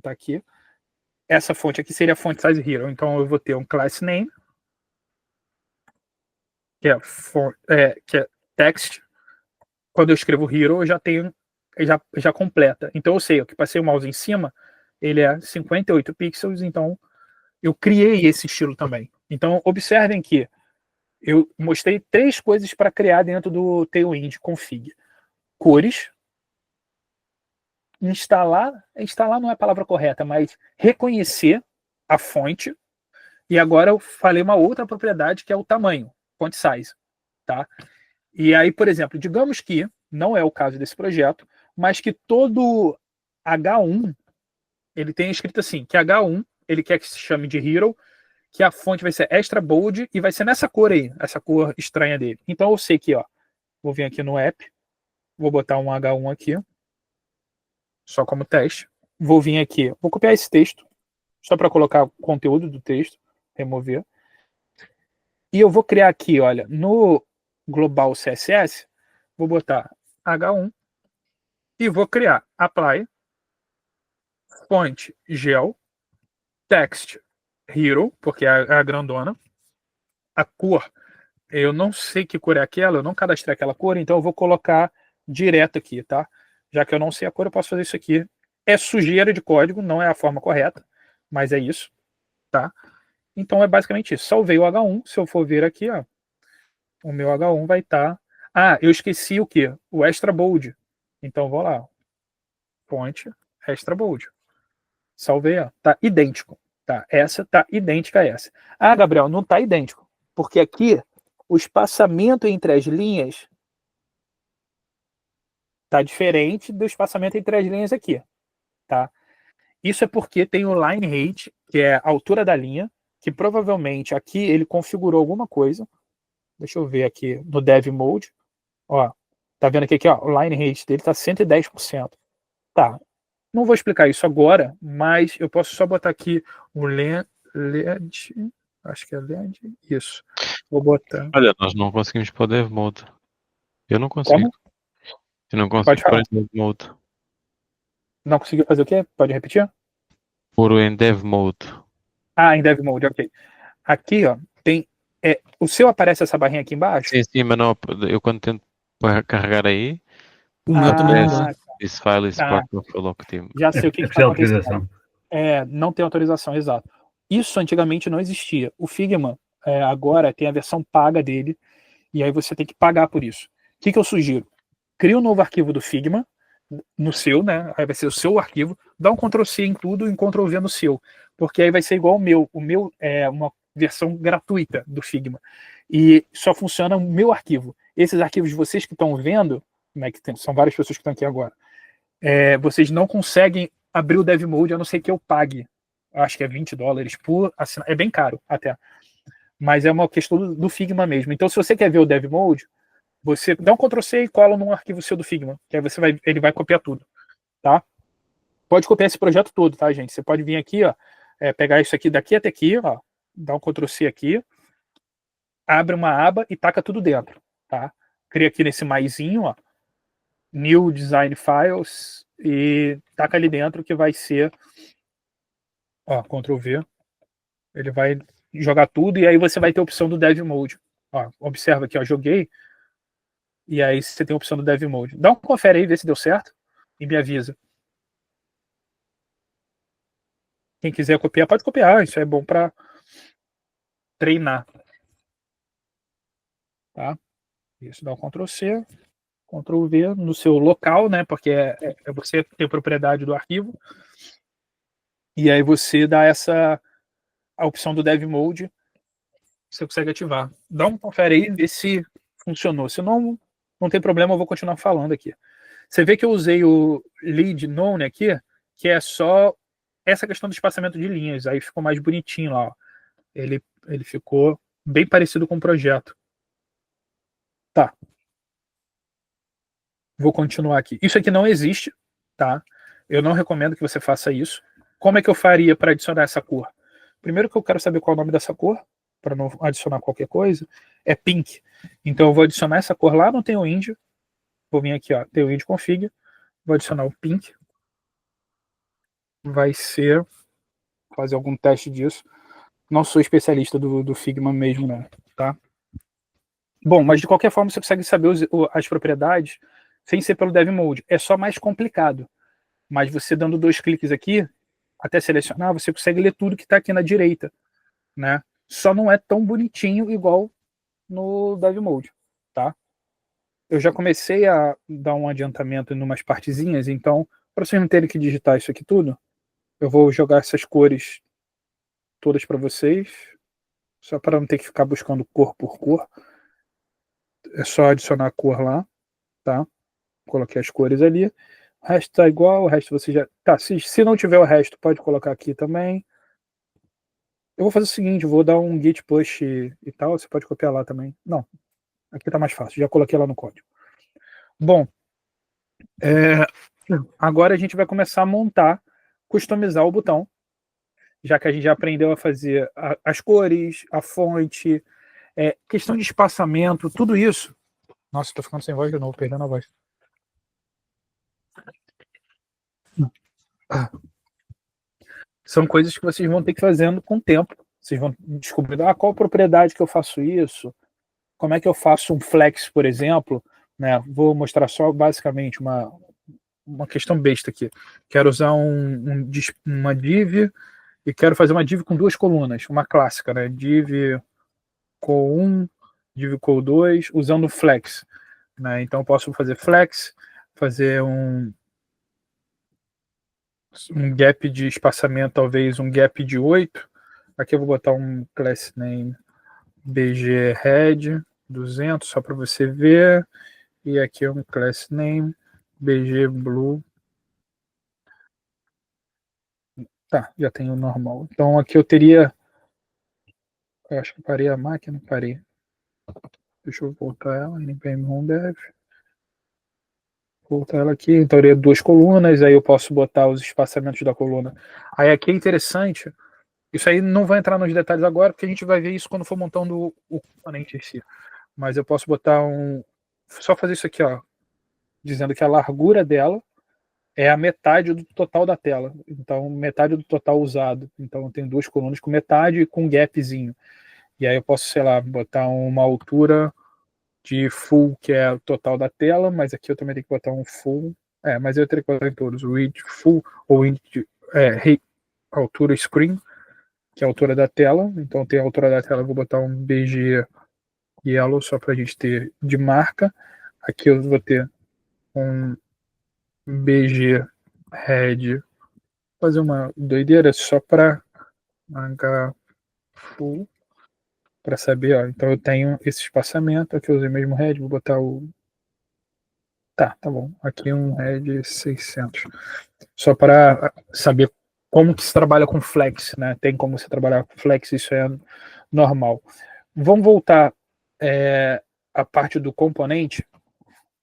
Tá aqui. Essa fonte aqui seria a font size hero. Então eu vou ter um class name, que é text. Quando eu escrevo hero, eu já tenho, já completa. Então eu sei, eu que passei o mouse em cima, ele é 58 pixels, então eu criei esse estilo também. Então observem que eu mostrei 3 coisas para criar dentro do Tailwind config. Cores, instalar não é a palavra correta, mas reconhecer a fonte. E agora eu falei uma outra propriedade que é o tamanho, font size, tá? E aí, por exemplo, digamos que não é o caso desse projeto, mas que todo H1 ele tem escrito assim, que H1 ele quer que se chame de hero, que a fonte vai ser extra bold e vai ser nessa cor aí, essa cor estranha dele. Então eu sei que, ó, vou vir aqui no app, vou botar um H1 aqui, só como teste. Vou vir aqui, vou copiar esse texto, só para colocar o conteúdo do texto, remover. E eu vou criar aqui, olha, no global CSS, vou botar H1 e vou criar apply font gel text hero, porque é a grandona. A cor, eu não sei que cor é aquela, eu não cadastrei aquela cor, então eu vou colocar direto aqui, tá? Já que eu não sei a cor, eu posso fazer isso aqui. É sujeira de código, não é a forma correta, mas é isso, tá? Então é basicamente isso. Salvei o H1, se eu for ver aqui, ó, o meu H1 vai estar... Ah, eu esqueci o quê? O extra bold. Então vou lá, fonte extra bold. Salvei, ó, tá idêntico. Tá, essa tá idêntica a essa. Ah, Gabriel, não tá idêntico, porque aqui o espaçamento entre as linhas tá diferente do espaçamento entre as linhas aqui, tá? Isso é porque tem o line height, que é a altura da linha, que provavelmente aqui ele configurou alguma coisa. Deixa eu ver aqui no dev mode. Ó, tá vendo aqui, ó, o line height dele tá 110%. Tá, não vou explicar isso agora, mas eu posso só botar aqui o LED, acho que é LED, isso. Vou botar. Olha, nós não conseguimos pôr Dev Mode. Eu não consigo. Como? Eu não Pode consigo pôr falar. em Dev Mode. Não conseguiu fazer o quê? Pode repetir? Pôr em Dev Mode. Ah, em Dev Mode, ok. Aqui, ó, tem. O seu aparece essa barrinha aqui embaixo? Sim, mas não, eu quando tento carregar aí, O meu também não Ah, dá. this file is tá. part of a local team. Já sei o que É está precisa acontecendo. autorização. Não tem autorização, exato. Isso antigamente não existia. O Figma agora tem a versão paga dele, e aí você tem que pagar por isso. O que eu sugiro? Cria um novo arquivo do Figma, no seu, né? Aí vai ser o seu arquivo, dá um Ctrl+C em tudo e um Ctrl+V no seu, porque aí vai ser igual ao meu. O meu é uma versão gratuita do Figma. E só funciona o meu arquivo. Esses arquivos de vocês que estão vendo, né, são várias pessoas que estão aqui agora, vocês não conseguem abrir o Dev Mode, a não ser que eu pague. Acho que é $20 por assinar. É bem caro até. Mas é uma questão do Figma mesmo. Então, se você quer ver o Dev Mode, você dá um Ctrl+C e cola num arquivo seu do Figma, que aí ele vai copiar tudo, tá? Pode copiar esse projeto todo, tá, gente? Você pode vir aqui, ó, pegar isso aqui daqui até aqui, ó, dar um Ctrl+C aqui, abre uma aba e taca tudo dentro, tá? Cria aqui nesse maisinho, ó, New Design Files, e taca ali dentro que vai ser, ó, Ctrl V, ele vai jogar tudo e aí você vai ter a opção do Dev Mode. Ó, observa aqui, ó, joguei, e aí você tem a opção do Dev Mode. Dá um confere aí, vê se deu certo e me avisa. Quem quiser copiar, pode copiar, isso é bom para treinar. Tá? Isso, dá um Ctrl C, Ctrl V no seu local, né? Porque é você que tem propriedade do arquivo. E aí você dá a opção do Dev Mode, você consegue ativar. Dá um confere aí, vê se funcionou. Se não, não tem problema, eu vou continuar falando aqui. Você vê que eu usei o Lead None aqui, que é só essa questão do espaçamento de linhas. Aí ficou mais bonitinho lá. Ó. Ele ficou bem parecido com o projeto. Tá. Vou continuar aqui. Isso aqui não existe, tá? Eu não recomendo que você faça isso. Como é que eu faria para adicionar essa cor? Primeiro que eu quero saber qual é o nome dessa cor, para não adicionar qualquer coisa, é pink. Então eu vou adicionar essa cor lá no Tailwind. Vou vir aqui, ó, Tailwind Config. Vou adicionar o pink. Vai ser fazer algum teste disso. Não sou especialista do Figma mesmo, não, tá? Bom, mas de qualquer forma você consegue saber as propriedades sem ser pelo Dev Mode. É só mais complicado. Mas você dando 2 cliques aqui, até selecionar, você consegue ler tudo que está aqui na direita, né? Só não é tão bonitinho igual no Dev Mode, tá? Eu já comecei a dar um adiantamento em umas partezinhas, então, para vocês não terem que digitar isso aqui tudo, eu vou jogar essas cores todas para vocês, só para não ter que ficar buscando cor por cor. É só adicionar a cor lá, tá? Coloquei as cores ali. O resto tá igual, o resto você já... Tá, se não tiver o resto, pode colocar aqui também. Eu vou fazer o seguinte, vou dar um git push e tal, você pode copiar lá também. Não, aqui tá mais fácil, já coloquei lá no código. Bom, agora a gente vai começar a montar, customizar o botão, já que a gente já aprendeu a fazer as cores, a fonte, questão de espaçamento, tudo isso. Nossa, tô ficando sem voz de novo, perdendo a voz. São coisas que vocês vão ter que ir fazendo com o tempo. Vocês vão descobrir qual propriedade que eu faço isso, como é que eu faço um flex, por exemplo. Né? Vou mostrar só basicamente uma questão besta aqui. Quero usar uma div e quero fazer uma div com 2 colunas, uma clássica, né? Div co1, div co2, usando flex. Né? Então eu posso fazer flex, fazer um gap de espaçamento, talvez um gap de 8. Aqui eu vou botar um class name bg red 200, só para você ver. E aqui é um class name bg blue. Tá, já tem o normal. Então aqui eu teria... Eu acho que parei a máquina, parei. Deixa eu voltar ela, npm run dev. Voltar ela aqui, então eu teria 2 colunas, aí eu posso botar os espaçamentos da coluna. Aí aqui é interessante, isso aí não vai entrar nos detalhes agora, porque a gente vai ver isso quando for montando o componente em si. Mas eu posso botar só fazer isso aqui, ó, dizendo que a largura dela é a metade do total da tela. Então, metade do total usado. Então, eu tenho 2 colunas com metade e com um gapzinho. E aí eu posso, sei lá, botar uma altura de full, que é o total da tela, mas aqui eu também tenho que botar um full. Mas eu teria que botar em todos. Width full, ou altura screen, que é a altura da tela. Então, tem a altura da tela, eu vou botar um BG yellow, só para a gente ter de marca. Aqui eu vou ter um BG red, fazer uma doideira só para marcar full, para saber, ó. Então eu tenho esse espaçamento, aqui eu usei mesmo red, vou botar o... Tá bom, aqui um red 600, só para saber como que se trabalha com flex, né? Tem como você trabalhar com flex, isso é normal. Vamos voltar a parte do componente,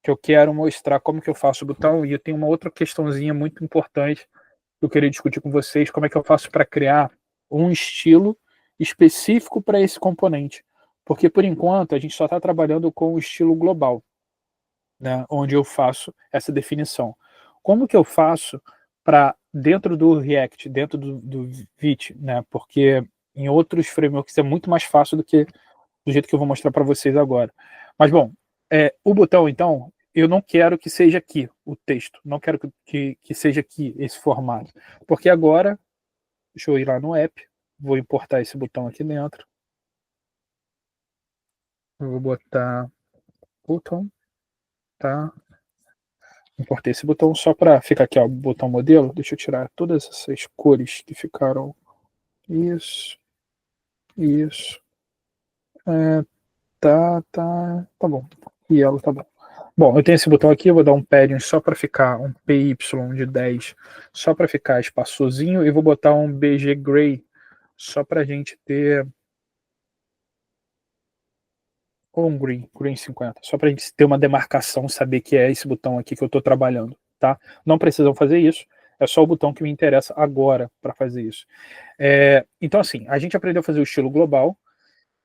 que eu quero mostrar como que eu faço o botão, e eu tenho uma outra questãozinha muito importante que eu queria discutir com vocês, como é que eu faço para criar um estilo específico para esse componente. Porque, por enquanto, a gente só está trabalhando com o estilo global, né, onde eu faço essa definição. Como que eu faço para, dentro do React, dentro do Vite, né, porque em outros frameworks é muito mais fácil do que do jeito que eu vou mostrar para vocês agora. Mas, bom, o botão, então, eu não quero que seja aqui o texto, não quero que seja aqui esse formato, porque agora, deixa eu ir lá no app, vou importar esse botão aqui dentro, eu vou botar botão, tá? Importei esse botão só para ficar aqui, ó, botão modelo. Deixa eu tirar todas essas cores que ficaram. Isso, isso. Tá bom. E ela tá bom. Bom, eu tenho esse botão aqui, eu vou dar um padding só para ficar um PY de 10, só para ficar espaçosinho, e vou botar um BG Gray só para a gente ter, ou um Green 50, só para a gente ter uma demarcação, saber que é esse botão aqui que eu estou trabalhando, tá? Não precisam fazer isso, é só o botão que me interessa agora para fazer isso. Então, assim, a gente aprendeu a fazer o estilo global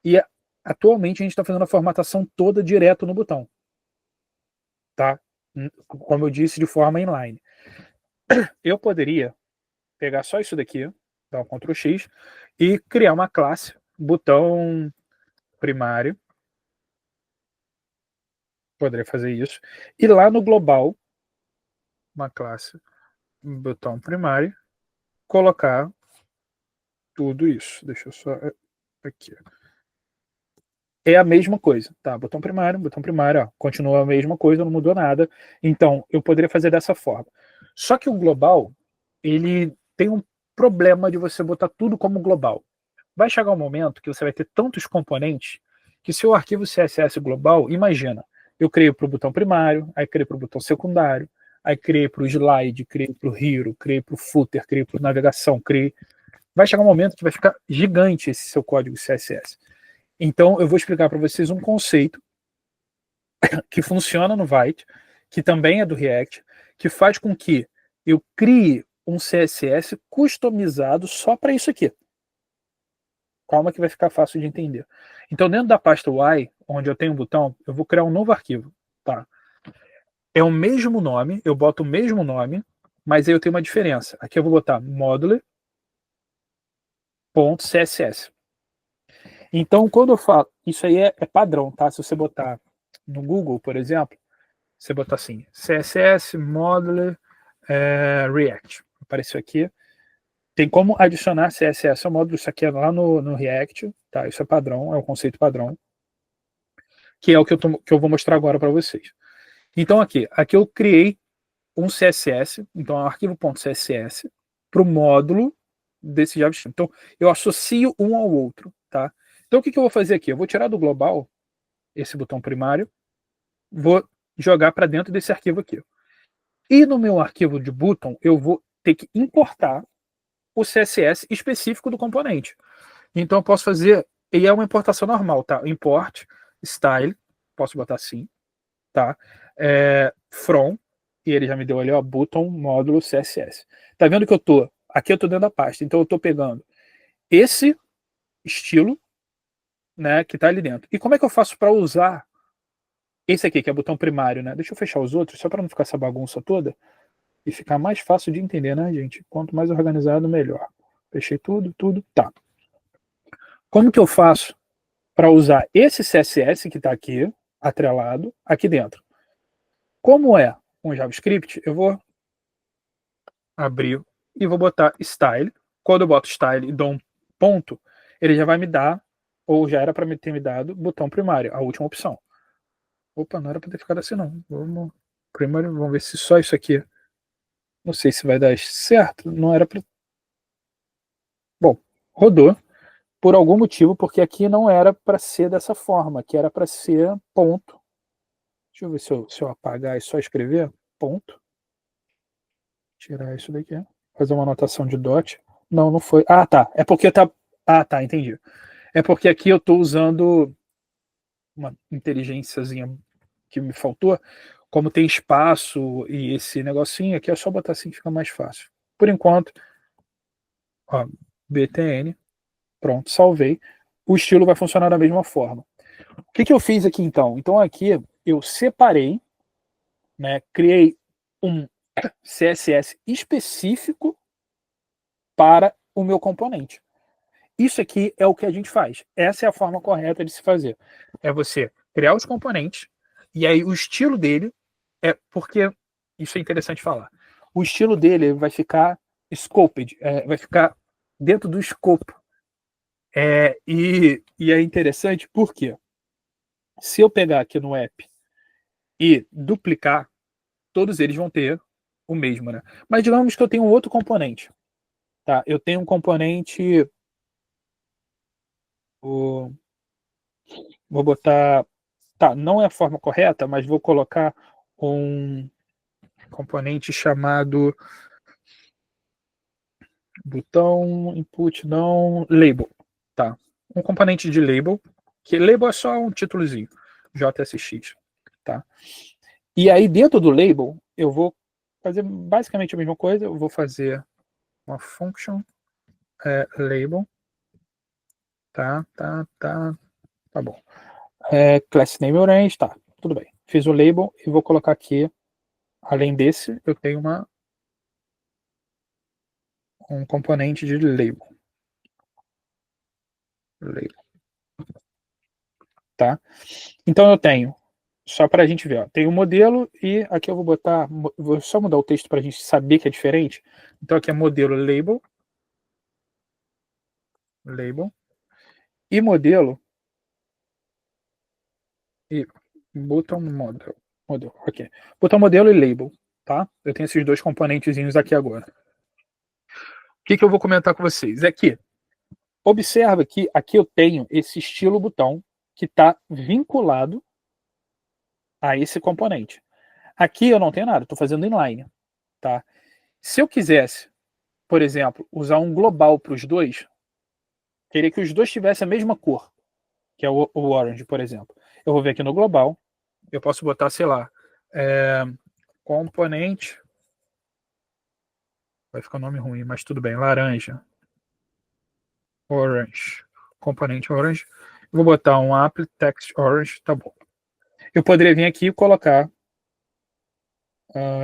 e atualmente a gente está fazendo a formatação toda direto no botão, tá? Como eu disse, de forma inline. Eu poderia pegar só isso daqui, dar um Ctrl X e criar uma classe, botão primário. Poderia fazer isso. E lá no global, uma classe, botão primário, colocar tudo isso. Deixa eu só aqui. É a mesma coisa, tá? Botão primário, ó, continua a mesma coisa, não mudou nada. Então, eu poderia fazer dessa forma. Só que o global, ele tem um problema de você botar tudo como global. Vai chegar um momento que você vai ter tantos componentes que seu arquivo CSS global, imagina, eu criei para o botão primário, aí criei para o botão secundário, aí criei para o slide, criei para o hero, criei para o footer, criei para navegação, criei. Vai chegar um momento que vai ficar gigante esse seu código CSS. Então, eu vou explicar para vocês um conceito que funciona no Vite, que também é do React, que faz com que eu crie um CSS customizado só para isso aqui. Calma que vai ficar fácil de entender. Então, dentro da pasta Y, onde eu tenho um botão, eu vou criar um novo arquivo. Tá? É o mesmo nome, eu boto o mesmo nome, mas aí eu tenho uma diferença. Aqui eu vou botar modular.css. Então, quando eu falo, isso aí é padrão, tá? Se você botar no Google, por exemplo, você botar assim, CSS Modular React. Apareceu aqui. Tem como adicionar CSS ao módulo, isso aqui é lá no React, tá? Isso é padrão, é o conceito padrão, que é o que eu vou mostrar agora para vocês. Então aqui eu criei um CSS, então é um arquivo.css para o módulo desse JavaScript. Então eu associo um ao outro, tá? Então o que eu vou fazer aqui? Eu vou tirar do global esse botão primário, vou jogar para dentro desse arquivo aqui. E no meu arquivo de button eu vou ter que importar o CSS específico do componente. Então eu posso fazer, e é uma importação normal, tá? Import, style, posso botar assim, tá? From, e ele já me deu ali, ó, button, módulo, CSS. Tá vendo que aqui eu tô dentro da pasta, então eu tô pegando esse estilo, né, que tá ali dentro. E como é que eu faço para usar esse aqui, que é o botão primário, né? Deixa eu fechar os outros, só para não ficar essa bagunça toda e ficar mais fácil de entender, né, gente? Quanto mais organizado, melhor. Fechei tudo, tá. Como que eu faço para usar esse CSS que está aqui, atrelado, aqui dentro? Como é um JavaScript, eu vou abrir e vou botar style. Quando eu boto style e dou um ponto, ele já vai me dar, ou já era para ter me dado, botão primário, a última opção. Opa, não era para ter ficado assim não. Vamos ver se só isso aqui. Não sei se vai dar certo, não era para. Bom, rodou. Por algum motivo, porque aqui não era para ser dessa forma, aqui era para ser ponto. Deixa eu ver se eu apagar e só escrever, ponto. Tirar isso daqui, fazer uma anotação de dot. Não foi. Ah, tá. É porque tá. Ah, tá, entendi. É porque aqui eu estou usando uma inteligênciazinha que me faltou. Como tem espaço e esse negocinho, aqui é só botar assim que fica mais fácil. Por enquanto, ó, btn. Pronto, salvei. O estilo vai funcionar da mesma forma. O que eu fiz aqui então? Então aqui eu separei, né, criei um CSS específico para o meu componente. Isso aqui é o que a gente faz. Essa é a forma correta de se fazer. É você criar os componentes e aí o estilo dele é porque isso é interessante falar. O estilo dele vai ficar scoped, vai ficar dentro do escopo. E é interessante porque se eu pegar aqui no app e duplicar, todos eles vão ter o mesmo, né? Mas digamos que eu tenho um outro componente, tá? Eu tenho um componente, vou botar, tá? Não é a forma correta, mas vou colocar um componente chamado botão input não label, tá? Um componente de label, que label é só um títulozinho, JSX, tá? E aí dentro do label eu vou fazer basicamente a mesma coisa, eu vou fazer uma function label, tá bom. Class name orange, tá, tudo bem. Fiz o label e vou colocar aqui, além desse, eu tenho um componente de label. Tá? Então eu tenho, só para a gente ver, ó, tem um modelo e aqui eu vou botar, vou só mudar o texto para a gente saber que é diferente. Então aqui é modelo label, e modelo e botão model, ok. Botão modelo e label, tá? Eu tenho esses dois componentezinhos aqui agora. O que eu vou comentar com vocês? É que observa que aqui eu tenho esse estilo botão que está vinculado a esse componente. Aqui eu não tenho nada, estou fazendo inline, tá? Se eu quisesse, por exemplo, usar um global para os dois, queria que os dois tivessem a mesma cor, que é o orange, por exemplo. Eu vou vir aqui no global, eu posso botar, sei lá, componente, vai ficar um nome ruim, mas tudo bem, laranja, orange, componente orange. Vou botar um app text orange, tá bom. Eu poderia vir aqui e colocar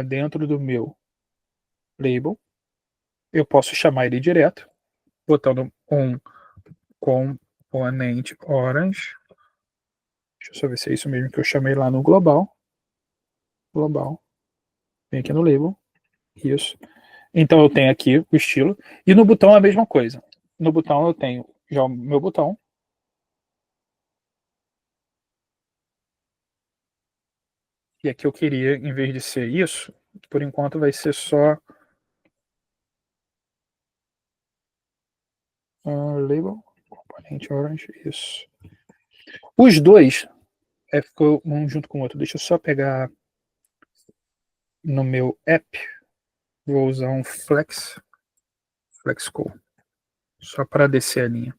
dentro do meu label, eu posso chamar ele direto, botando um componente orange. Deixa eu só ver se é isso mesmo que eu chamei lá no global. Vem aqui no label. Isso. Então eu tenho aqui o estilo. E no botão é a mesma coisa. No botão eu tenho já o meu botão. E aqui eu queria, em vez de ser isso, por enquanto vai ser só label, componente orange, isso. Os dois ficou um junto com o outro. Deixa eu só pegar no meu app. Vou usar um flexcode. Só para descer a linha.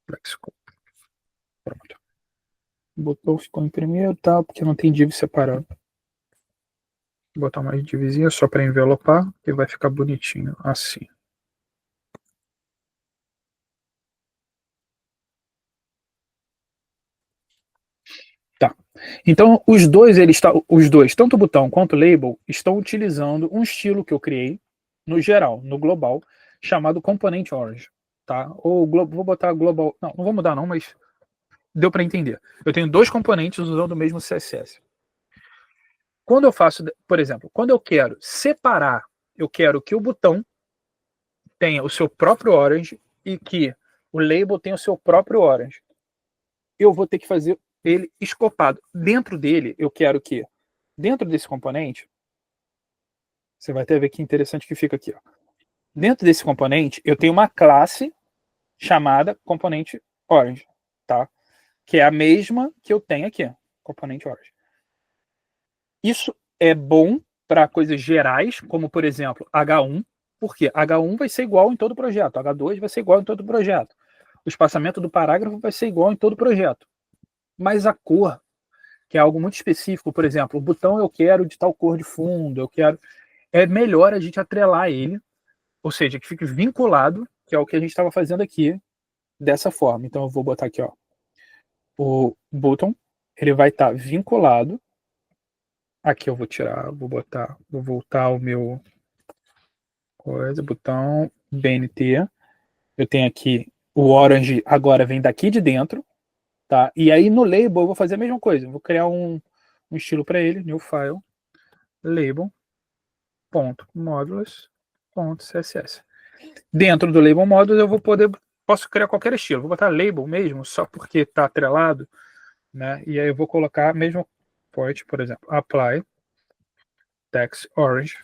Flexcode. Pronto. O botão ficou em primeiro, tá? Porque não tem div separado. Vou botar mais divzinha só para envelopar, que vai ficar bonitinho assim. Tá. Então os dois, tanto o botão quanto o label, estão utilizando um estilo que eu criei no geral, no global, chamado componente orange, tá? Ou vou botar global, não vou mudar não, mas deu para entender. Eu tenho dois componentes usando o mesmo CSS. Quando eu faço, por exemplo, quando eu quero separar, eu quero que o botão tenha o seu próprio orange e que o label tenha o seu próprio orange. Eu vou ter que fazer ele escopado. Dentro dele, eu quero que, dentro desse componente, você vai até ver que interessante que fica aqui. Ó. Dentro desse componente, eu tenho uma classe chamada componente orange, tá? Que é a mesma que eu tenho aqui, componente orange. Isso é bom para coisas gerais, como, por exemplo, H1, porque H1 vai ser igual em todo projeto, H2 vai ser igual em todo projeto. O espaçamento do parágrafo vai ser igual em todo projeto. Mas a cor, que é algo muito específico, por exemplo, o botão eu quero de tal cor de fundo, eu quero... É melhor a gente atrelar ele, ou seja, que fique vinculado, que é o que a gente estava fazendo aqui, dessa forma. Então eu vou botar aqui, ó, o button, ele vai estar vinculado. Aqui eu vou tirar, vou voltar ao meu coisa, botão BNT. Eu tenho aqui o orange, agora vem daqui de dentro, tá? E aí no label eu vou fazer a mesma coisa. Eu vou criar um estilo para ele, new file, label, .modules, .css. Dentro do label modules eu posso criar qualquer estilo. Vou botar label mesmo, só porque está atrelado, né? E aí eu vou colocar mesmo point, por exemplo, apply text orange.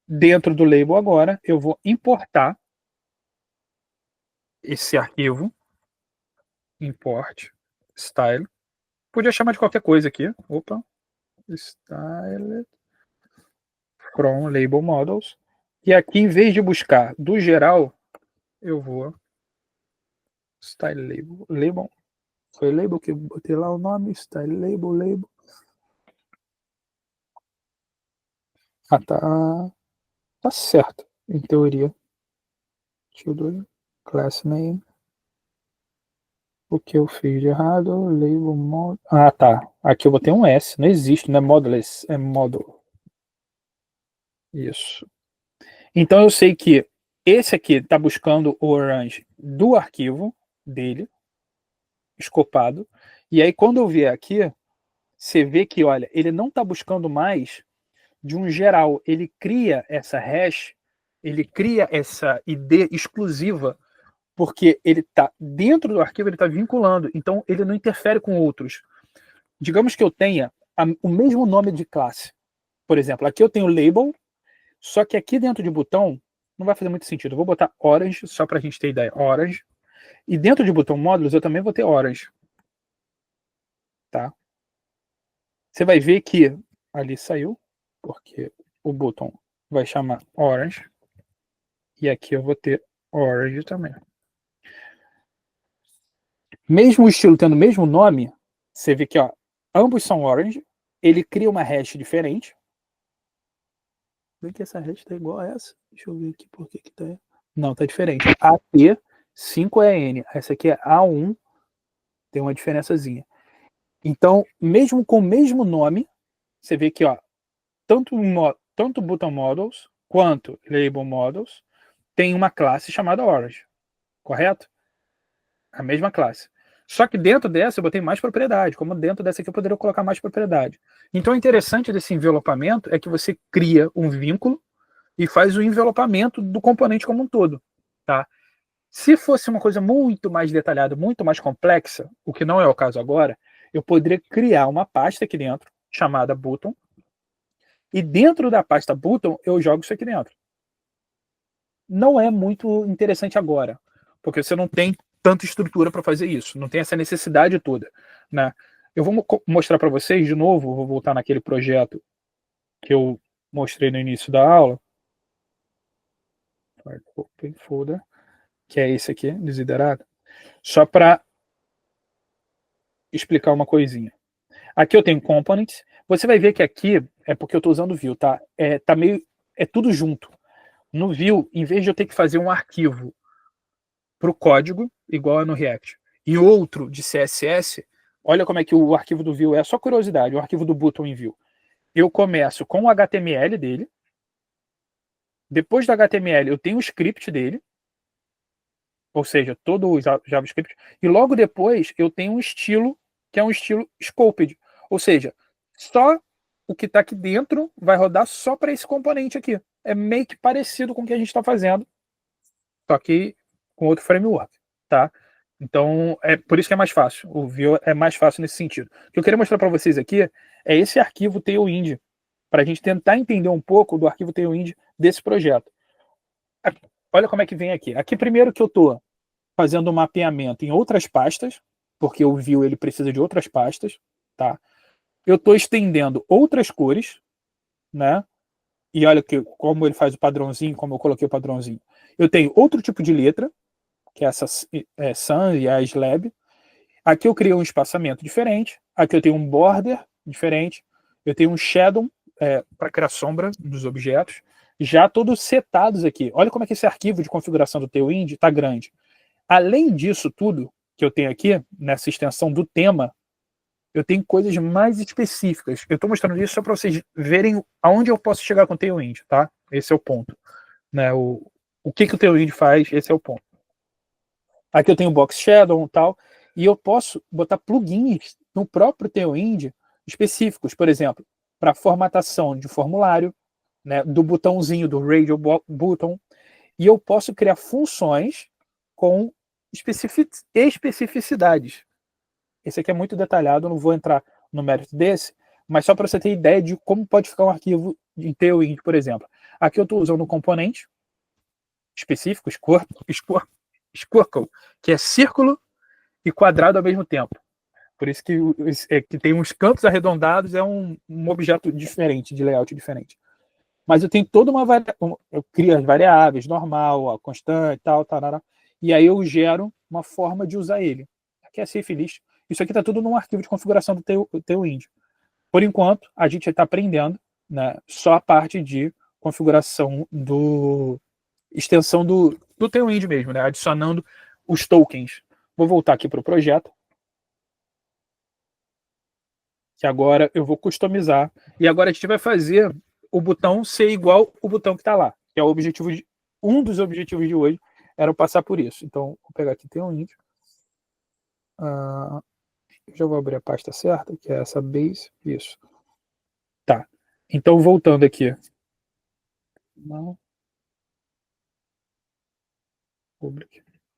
Dentro do label agora eu vou importar esse arquivo, import style. Podia chamar de qualquer coisa aqui. Opa, style from label models. E aqui, em vez de buscar do geral, eu vou style label. Label. Foi label que eu botei lá o nome. Style label. Ah, tá certo, em teoria. Children, class name. O que eu fiz de errado? Label model. Ah, tá. Aqui eu botei um S. Não existe, não é modulus, é model. Isso. Então eu sei que esse aqui está buscando o orange do arquivo dele, escopado. E aí quando eu vier aqui, você vê que, olha, ele não está buscando mais de um geral. Ele cria essa hash, ele cria essa ID exclusiva, porque ele está dentro do arquivo, ele está vinculando. Então ele não interfere com outros. Digamos que eu tenha o mesmo nome de classe. Por exemplo, aqui eu tenho label, só que aqui dentro de botão não vai fazer muito sentido. Eu vou botar orange, só para a gente ter ideia. Orange. E dentro de botão módulos eu também vou ter orange. Tá? Você vai ver que ali saiu, porque o botão vai chamar orange. E aqui eu vou ter orange também. Mesmo o estilo tendo o mesmo nome, você vê que ó, ambos são orange. Ele cria uma hash diferente. Vê que essa hash tá igual a essa. Deixa eu ver aqui por que tá. Não, tá diferente. AT5 é N. Essa aqui é A1. Tem uma diferençazinha. Então, mesmo com o mesmo nome, você vê que ó, tanto button models quanto label models tem uma classe chamada orange. Correto? A mesma classe. Só que dentro dessa eu botei mais propriedade. Como dentro dessa aqui eu poderia colocar mais propriedade. Então o interessante desse envelopamento é que você cria um vínculo e faz o envelopamento do componente como um todo. Tá? Se fosse uma coisa muito mais detalhada, muito mais complexa, o que não é o caso agora, eu poderia criar uma pasta aqui dentro, chamada button, e dentro da pasta button eu jogo isso aqui dentro. Não é muito interessante agora, porque você não tem tanta estrutura para fazer isso, não tem essa necessidade toda, né? Eu vou mostrar para vocês de novo, vou voltar naquele projeto que eu mostrei no início da aula, open folder, que é esse aqui, desiderado, só para explicar uma coisinha. Aqui eu tenho components, você vai ver que aqui é porque eu estou usando view, tá? É tudo junto. No view, em vez de eu ter que fazer um arquivo para o código, igual é no React, e outro de CSS, olha como é que o arquivo do view é, só curiosidade, o arquivo do button em view. Eu começo com o HTML dele, depois do HTML eu tenho o script dele, ou seja, todo o JavaScript, e logo depois eu tenho um estilo, que é um estilo scoped, ou seja, só o que está aqui dentro vai rodar só para esse componente aqui. É meio que parecido com o que a gente está fazendo, só que com outro framework, tá? Então, é por isso que é mais fácil. O Vue é mais fácil nesse sentido. O que eu queria mostrar para vocês aqui é esse arquivo Tailwind, para a gente tentar entender um pouco do arquivo Tailwind desse projeto. Olha como é que vem aqui. Aqui primeiro que eu estou fazendo um mapeamento em outras pastas, porque o Vue ele precisa de outras pastas, tá? Eu estou estendendo outras cores, né? E olha como ele faz o padrãozinho, como eu coloquei o padrãozinho. Eu tenho outro tipo de letra, que é essa sans e a slab. Aqui eu criei um espaçamento diferente. Aqui eu tenho um border diferente. Eu tenho um shadow para criar sombra dos objetos. Já todos setados aqui. Olha como é que esse arquivo de configuração do Tailwind está grande. Além disso tudo, que eu tenho aqui, nessa extensão do tema, eu tenho coisas mais específicas. Eu estou mostrando isso só para vocês verem aonde eu posso chegar com o Tailwind, tá? Esse é o ponto. Né? O que o Tailwind faz, esse é o ponto. Aqui eu tenho o Box Shadow e tal, e eu posso botar plugins no próprio Tailwind específicos, por exemplo, para formatação de formulário, né, do botãozinho do Radio Button, e eu posso criar funções com especificidades. Esse aqui é muito detalhado, eu não vou entrar no mérito desse, mas só para você ter ideia de como pode ficar um arquivo em Tailwind, por exemplo. Aqui eu estou usando um componente específico, Squircle, que é círculo e quadrado ao mesmo tempo. Por isso que tem uns cantos arredondados, é um objeto diferente, de layout diferente. Mas eu tenho toda eu crio as variáveis, normal, a constante, tal, e aí eu gero uma forma de usar ele. Aqui é safe list. Isso aqui está tudo num arquivo de configuração do Tailwind. Por enquanto, a gente está aprendendo, né, só a parte de configuração extensão do Tailwind mesmo, né, adicionando os tokens. Vou voltar aqui para o projeto, que agora eu vou customizar. E agora a gente vai fazer o botão ser igual o botão que está lá, que é o objetivo um dos objetivos de hoje, era passar por isso. Então, vou pegar aqui Tailwind. Já vou abrir a pasta certa, que é essa base. Isso. Tá. Então, voltando aqui. Não. Public.